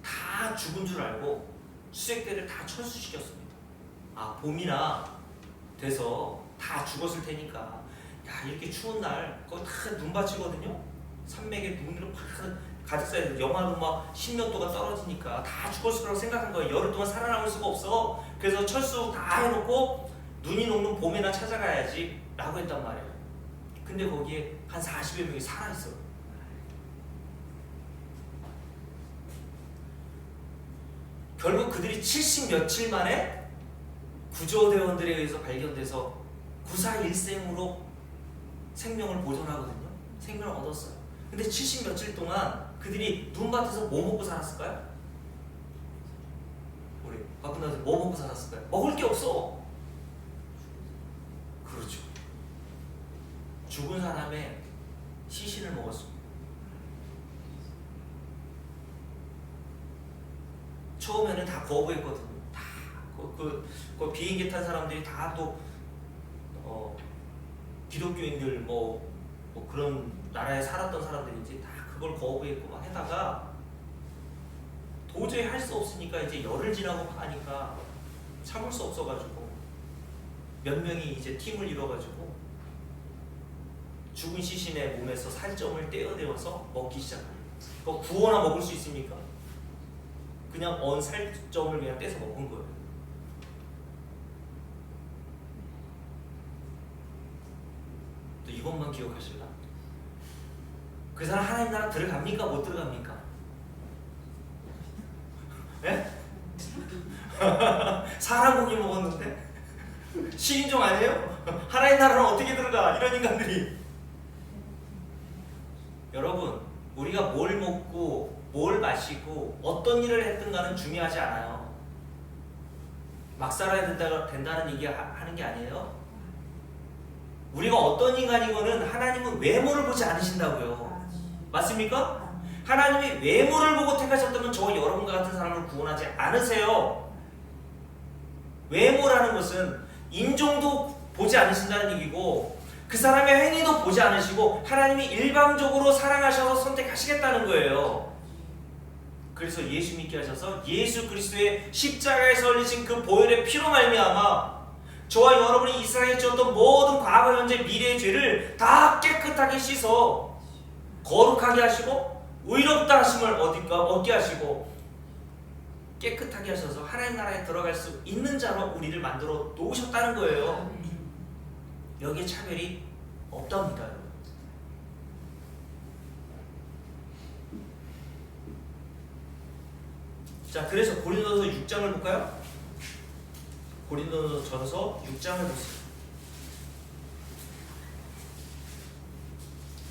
다 죽은 줄 알고 수색대를 다 철수시켰습니다. 아, 봄이나 돼서 다 죽었을 테니까 야, 이렇게 추운 날 거기 다 눈밭이거든요. 산맥에 눈으로 팍 가득 쌓여 영하도 막 10몇 도가 떨어지니까 다 죽었을 거라고 생각한 거예요. 열흘 동안 살아남을 수가 없어. 그래서 철수 다 해놓고 눈이 녹는 봄에나 찾아가야지 라고 했단 말이에요. 근데 거기에 한 40여 명이 살아있어요. 결국 그들이 70 며칠 만에 구조대원들에 의해서 발견돼서 구사일생으로 생명을 보존하거든요. 생명을 얻었어요. 근데 70 며칠 동안 그들이 눈밭에서 뭐 먹고 살았을까요? 우리 박근혜 뭐 먹고 살았을까요? 먹을 게 없어. 그렇죠. 죽은 사람의 시신을 먹었습니다. 처음에는 다 거부했거든요. 다 그 비행기 탄 사람들이 다 또 기독교인들 뭐 그런 나라에 살았던 사람들인지 다 그걸 거부했고 막 하다가 도저히 할 수 없으니까 이제 열흘 지나고 하니까 참을 수 없어가지고 몇 명이 이제 팀을 이뤄가지고 죽은 시신의 몸에서 살점을 떼어내어서 먹기 시작합니다. 그거 구워나 먹을 수 있습니까? 그냥 언 살점을 그냥 떼서 먹은 거예요. 또 이것만 기억하실라? 그 사람 하나님 나라 들어갑니까? 못 들어갑니까? 예? 사람 고기 먹었는데? 식인종 아니에요? 하나님 나라는 어떻게 들어가? 이런 인간들이. 여러분, 우리가 뭘 먹고 뭘 마시고 어떤 일을 했든가는 중요하지 않아요. 막 살아야 된다는 얘기 하는 게 아니에요. 우리가 어떤 인간이고는 하나님은 외모를 보지 않으신다고요. 맞습니까? 하나님이 외모를 보고 택하셨다면 저 여러분과 같은 사람을 구원하지 않으세요. 외모라는 것은 인종도 보지 않으신다는 얘기고 그 사람의 행위도 보지 않으시고 하나님이 일방적으로 사랑하셔서 선택하시겠다는 거예요. 그래서 예수 믿게 하셔서 예수 그리스도의 십자가에서 흘리신 그 보혈의 피로 말미암아 저와 여러분이 이 세상에 지었던 모든 과거, 현재, 미래의 죄를 다 깨끗하게 씻어 거룩하게 하시고 의롭다 하심을 얻게 하시고 깨끗하게 하셔서 하나님 나라에 들어갈 수 있는 자로 우리를 만들어 놓으셨다는 거예요. 여기에 차별이 없답니다, 여러분. 자, 그래서 고린도서 6장을 볼까요? 고린도전서 6장을 보세요.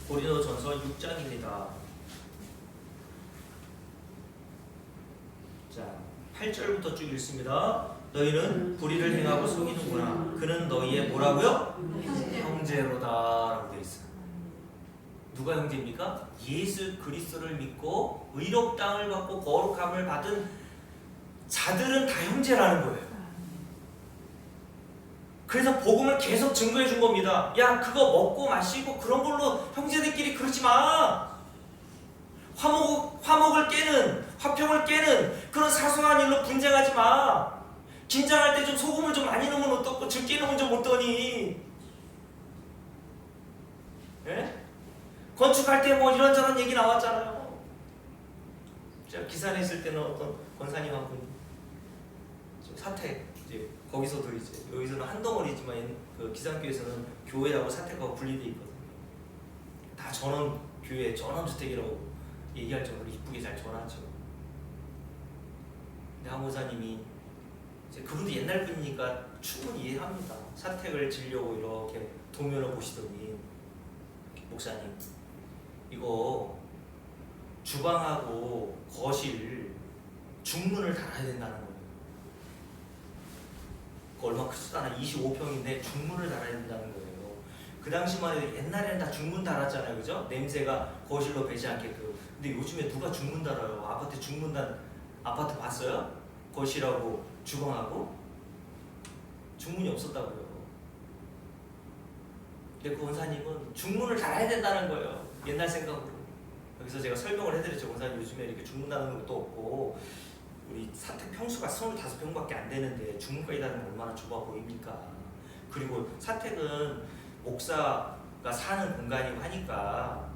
고린도전서 6장입니다. 자, 8절부터 쭉 읽습니다. 너희는 불의를 행하고 속이는구나. 그는 너희의 뭐라고요? 형제로다 라고 되어 있어요. 누가 형제입니까? 예수 그리스도를 믿고 의롭다함을 받고 거룩함을 받은 자들은 다 형제라는 거예요. 그래서 복음을 계속 증거해 준 겁니다. 야, 그거 먹고 마시고 그런 걸로 형제들끼리 그러지 마. 화목을 깨는, 화평을 깨는 그런 사소한 일로 분쟁하지 마. 긴장할 때 좀 소금을 좀 많이 넣으면 어떻고 적게 넣으면 좀 어떠니? 예? 건축할 때 뭐 이런저런 얘기 나왔잖아요. 제가 기산에 있을 때는 어떤 권사님 한 분 사택 이제 거기서도 이제 여기서는 한 덩어리지만 그 기산교에서는 교회하고 사택하고 분리돼 있거든요. 다 전원 교회 전원주택이라고 얘기할 정도로 이쁘게 잘 전하죠. 근데 한 목사님이 이제 그분도 옛날 분이니까 충분히 이해합니다. 사택을 지려고 이렇게 도면을 보시더니 목사님 이거 주방하고 거실 중문을 달아야 된다는 거예요. 그 얼마 크지도 않아 25평인데 중문을 달아야 된다는 거예요. 그 당시만 해도 옛날에는 다 중문 달았잖아요, 그죠? 냄새가 거실로 배지 않게끔. 근데 요즘에 누가 중문 달아요? 아파트 중문 단 아파트 봤어요? 거실하고 주방하고 중문이 없었다고요. 근데 그 원사님은 중문을 달아야 된다는 거예요. 옛날 생각으로. 그래서 제가 설명을 해드렸죠. 원사님 요즘에 이렇게 중문 다는 것도 없고 우리 사택 평수가 25평밖에 안 되는데 중문까지 다니면 얼마나 좁아 보입니까? 그리고 사택은 목사가 사는 공간이고 하니까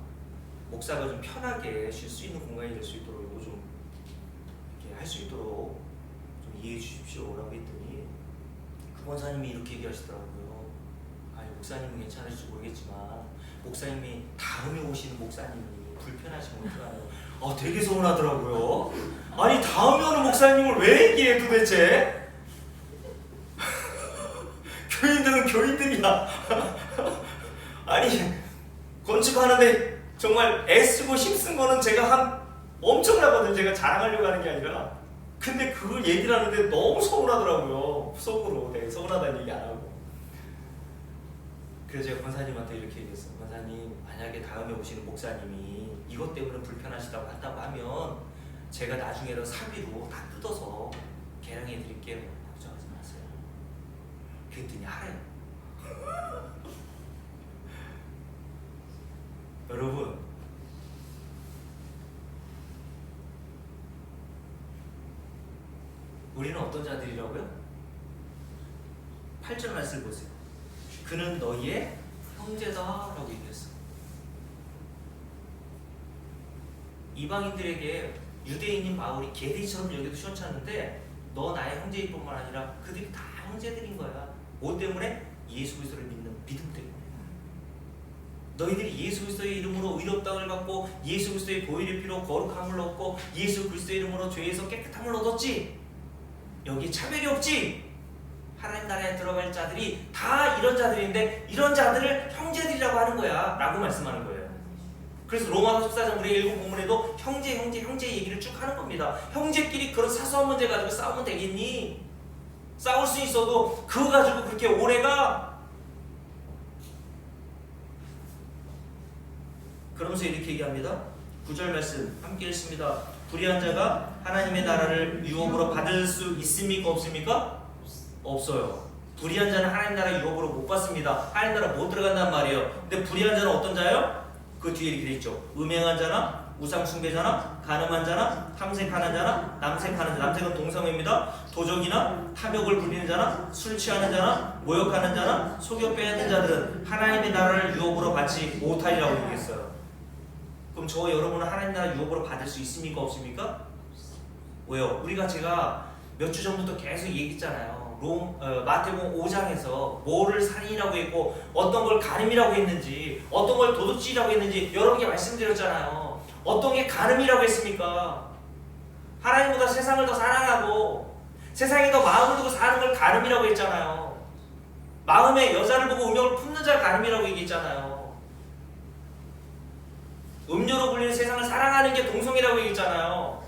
목사가 좀 편하게 쉴 수 있는 공간이 될 수 있도록 이거 좀 이렇게 할 수 있도록 좀 이해해 주십시오라고 했더니 그 권사님이 이렇게 얘기하시더라고요. 아니 목사님은 괜찮으실지 모르겠지만 목사님이 다음에 오시는 목사님이 불편하시면 어떡하나요? 되게 서운하더라고요. 아니 다음에 오는 목사님을 왜 얘기해 도대체? 교인들은 교인들이야. 아니 건축하는데 정말 애쓰고 힘쓴 거는 제가 엄청나거든요. 제가 자랑하려고 하는 게 아니라. 근데 그걸 얘기를 하는데 너무 서운하더라고요. 속으로 내가 서운하다는 얘기 안 하고. 그래서 제가 권사님한테 이렇게 얘기했어요. 권사님 만약에 다음에 오시는 목사님이 이것 때문에 불편하시다고 한다고 하면 제가 나중에는 사비로 다 뜯어서 개량해 드릴게요. 걱정하지 마세요. 그랬더니 하래요. 여러분 우리는 어떤 자들이라고요? 8절 말씀 보세요. 그는 너희의 형제다 라고 얘기했어. 이방인들에게 유대인인 바울이 개돼지처럼 여기도 시원찮은데 너 나의 형제일 뿐만 아니라 그들이 다 형제들인 거야. 뭐 때문에? 예수 그리스도를 믿는 믿음 때문에. 너희들이 예수 그리스도의 이름으로 의롭다함을 받고 예수 그리스도의 보혈의 피로 거룩함을 얻고 예수 그리스도의 이름으로 죄에서 깨끗함을 얻었지. 여기 차별이 없지. 하나님 나라에 들어갈 자들이 다 이런 자들인데 이런 자들을 형제들이라고 하는 거야 라고 말씀하는 거예요. 그래서 로마서 14장 우리 읽은 본문에도 형제 얘기를 쭉 하는 겁니다. 형제끼리 그런 사소한 문제 가지고 싸우면 되겠니? 싸울 수 있어도 그거 가지고 그렇게 오래가? 그러면서 이렇게 얘기합니다. 9절 말씀 함께 읽습니다. 불의한 자가 하나님의 나라를 유업으로 받을 수 있습니까? 없습니까? 없어요. 불의한 자는 하나님 나라 유업으로 못 받습니다. 하나님 나라 못 들어간단 말이에요. 근데 불의한 자는 어떤 자예요? 그 뒤에 이렇게 있죠. 음행한 자나 우상 숭배자나 가늠한 자나 탐색하는 자나 남색하는 자. 남색은 동성애입니다. 도적이나 탐욕을 부리는 자나 술 취하는 자나 모욕하는 자나 속여 빼앗는 자들은 하나님의 나라를 유업으로 받지 못하리라고 얘기했어요. 그럼 저 여러분은 하나님 나라 유업으로 받을 수 있습니까? 없습니까? 왜요? 제가 몇 주 전부터 계속 얘기했잖아요. 마태복음 5장에서 뭐를 살인이라고 했고 어떤 걸 가늠이라고 했는지 어떤 걸 도둑질이라고 했는지 여러 개 말씀드렸잖아요. 어떤 게 가늠이라고 했습니까? 하나님보다 세상을 더 사랑하고 세상에 더 마음을 두고 사는 걸 가늠이라고 했잖아요. 마음에 여자를 보고 음욕을 품는 자를 가늠이라고 얘기했잖아요. 음료로 불리는 세상을 사랑하는 게 동성이라고 얘기했잖아요.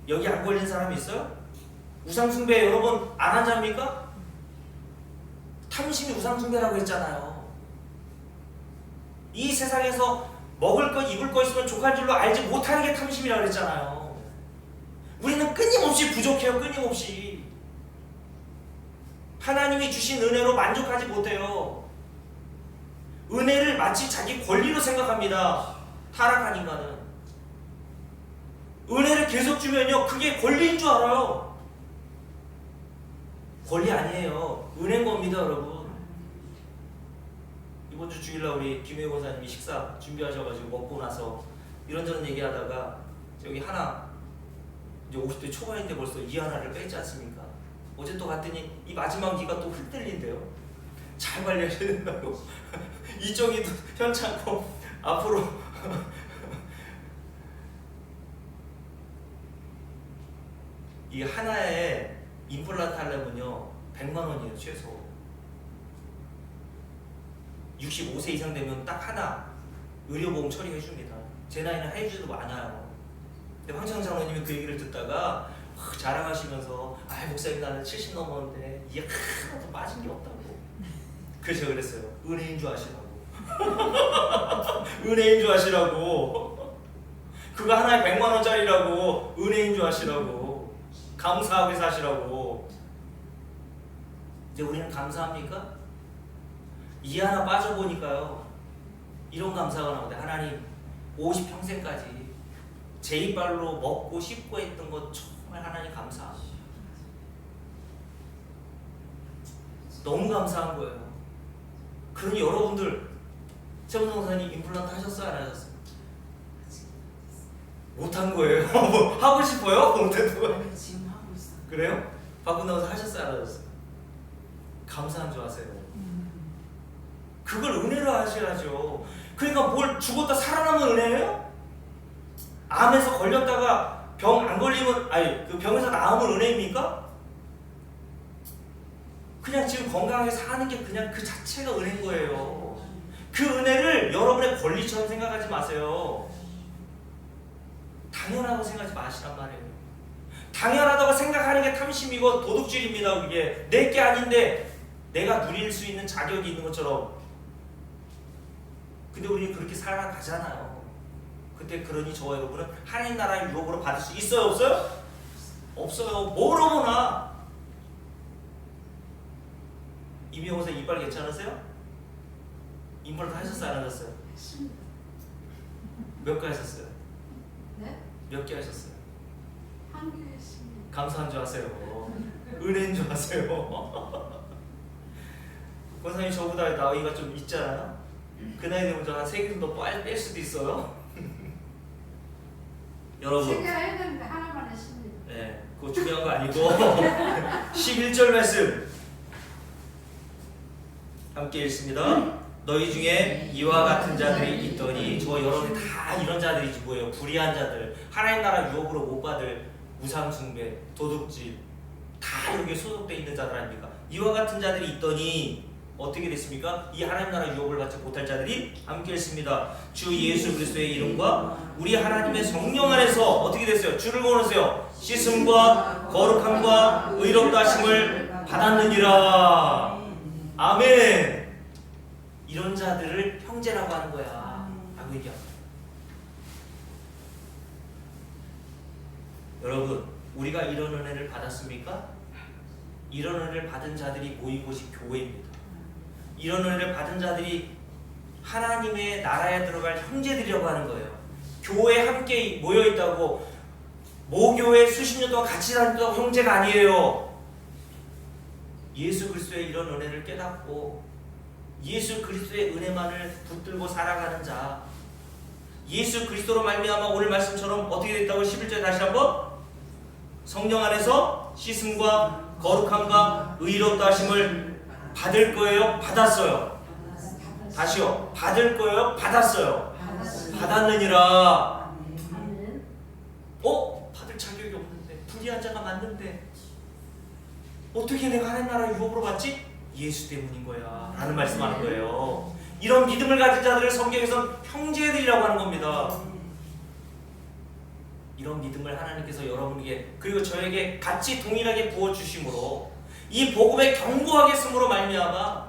여기 안 걸린 사람이 있어요? 우상숭배 여러분 안 한 자입니까? 탐심이 우상숭배라고 했잖아요. 이 세상에서 먹을 것 입을 것 있으면 족한 줄로 알지 못하는 게 탐심이라고 했잖아요. 우리는 끊임없이 부족해요. 끊임없이 하나님이 주신 은혜로 만족하지 못해요. 은혜를 마치 자기 권리로 생각합니다. 타락한 인간은 은혜를 계속 주면요 그게 권리인 줄 알아요. 권리 아니에요. 은혜인 겁니다, 여러분. 이번 주 주일날 우리 김혜호 권사님이 식사 준비하셔가지고 먹고 나서 이런저런 얘기하다가 여기 하나 이제 50대 초반인데 벌써 이 하나를 뺐지 않습니까? 어제 또 갔더니 이 마지막 이가 또 흔들린대요. 잘 관리하셔야 된다고. 이쪽이 현찮고 앞으로 이 하나에 임플란트 하려면요 100만 원이에요 최소. 65세 이상 되면 딱 하나 의료보험 처리해 줍니다. 제 나이는 해주지도 않아요. 근데 황창 장로님이 그 얘기를 듣다가 자랑하시면서 목사님 나는 70 넘었는데 이게 하나도 빠진 게 없다고. 그래서 제가 그랬어요. 은혜인 줄 아시라고. 은혜인 줄 아시라고. 그거 하나에 100만 원짜리라고. 은혜인 줄 아시라고. 감사하게 사시라고. 이제 우리는 감사합니까? 이 하나 빠져보니까요 이런 감사가 나오는데, 하나님 50평생까지 제 이빨로 먹고 씹고 했던 것 정말 하나님 감사합니다. 너무 감사한 거예요. 그러니 여러분들 최문성 선생님 임플란트 하셨어요? 안 하셨어요? 못한 거예요. 하고 싶어요? 못했던 거예요? 지금 하고 있어. 그래요? 박근혜 선생 하셨어요? 안 하셨어요? 감사한 줄 아세요? 그걸 은혜로 하셔야죠. 그러니까 뭘 죽었다 살아나면 은혜예요? 암에서 걸렸다가 병 안 걸리면, 그 병에서 나으면 은혜입니까? 그냥 지금 건강하게 사는 게 그냥 그 자체가 은혜인 거예요. 그 은혜를 여러분의 권리처럼 생각하지 마세요. 당연하다고 생각하지 마시란 말이에요. 당연하다고 생각하는 게 탐심이고 도둑질입니다. 그게 내 게 아닌데 내가 누릴 수 있는 자격이 있는 것처럼. 근데 우리는 그렇게 살아가잖아요. 그때 그러니 저와 여러분은 하나님 나라의 유업으로 받을 수 있어요? 없어요? 없어요. 뭐로 보나. 이병호 선생 이빨 괜찮으세요? 임플란트 하셨어요? 안 하셨어요? 했습니다. 몇 개 하셨어요? 네? 몇 개 하셨어요? 한 개 했습니다. 감사한 줄 아세요. 은혜인 줄 아세요. 권사님 저보다 나이가 좀 있잖아요. 그 나이 되면 저 한 3개 정도 뺄 수도 있어요. 여러분, 세 개 해야 되는데 하나만 했습니다. 네, 그거 중요한 거 아니고 11절 말씀 함께 읽습니다. 너희 중에 이와 같은 자들이 있더니, 저 여러분이 다 이런 자들이지 뭐예요. 불의한 자들, 하나님 나라 유업으로 못 받을 우상 숭배, 도둑질, 다 여기에 소속되어 있는 자들 아닙니까? 이와 같은 자들이 있더니 어떻게 됐습니까? 이 하나님 나라 유업을 받지 못할 자들이 함께 있습니다. 주 예수 그리스도의 이름과 우리 하나님의 성령 안에서 어떻게 됐어요? 주를 거느세요. 씻음과 거룩함과 의롭다 하심을 받았느니라. 아멘. 이런 자들을 형제라고 하는 거야. 라고 얘기합니다. 여러분, 우리가 이런 은혜를 받았습니까? 이런 은혜를 받은 자들이 모인 곳이 교회입니다. 이런 은혜를 받은 자들이 하나님의 나라에 들어갈 형제들이라고 하는 거예요. 교회에 함께 모여있다고 모교회 수십 년 동안 같이 다녔다고 형제가 아니에요. 예수 그리스도의 이런 은혜를 깨닫고 예수 그리스도의 은혜만을 붙들고 살아가는 자, 예수 그리스도로 말미암아 오늘 말씀처럼 어떻게 됐다고 11절 다시 한번 성령 안에서 씻음과 거룩함과 의롭다 하심을 받을 거예요? 받았어요? 다시요. 받을 거예요? 받았어요? 받았느니라. 받을 자격이 없는데, 불의한 자가 맞는데 어떻게 내가 하나님 나라 유업으로 받지? 예수 때문인 거야 라는 말씀하는 거예요. 이런 믿음을 가진 자들을 성경에서는 형제들이라고 하는 겁니다. 이런 믿음을 하나님께서 여러분에게 그리고 저에게 같이 동일하게 부어주심으로 이 복음에 견고하게 쓰므로 말미암아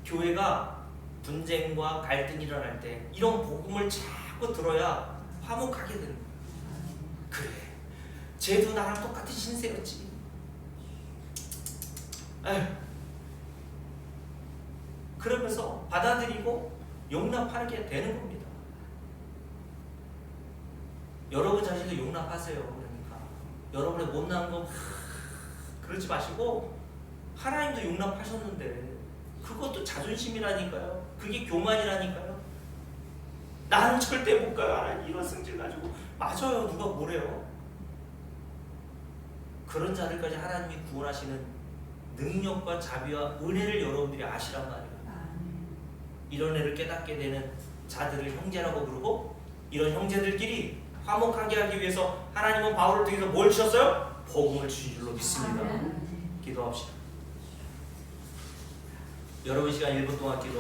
교회가 분쟁과 갈등이 일어날 때 이런 복음을 자꾸 들어야 화목하게 되는 거예요. 그래, 쟤도 나랑 똑같은 신세였지. 에휴. 그러면서 받아들이고 용납하게 되는 겁니다. 여러분 자신도 용납하세요. 그러니까 여러분의 못난 거 그러지 마시고, 하나님도 용납하셨는데 그것도 자존심이라니까요. 그게 교만이라니까요. 나는 절대 못 가요. 하나님 이런 성질 가지고. 맞아요. 누가 뭐래요. 그런 자들까지 하나님이 구원하시는 능력과 자비와 은혜를 여러분들이 아시란 말이에요. 이런 애를 깨닫게 되는 자들을 형제라고 부르고, 이런 형제들끼리 화목하게 하기 위해서 하나님은 바울을 통해서 뭘 주셨어요? 복음을 주신 줄로 믿습니다. 아멘. 기도합시다. 여러분 시간 1분 동안 기도.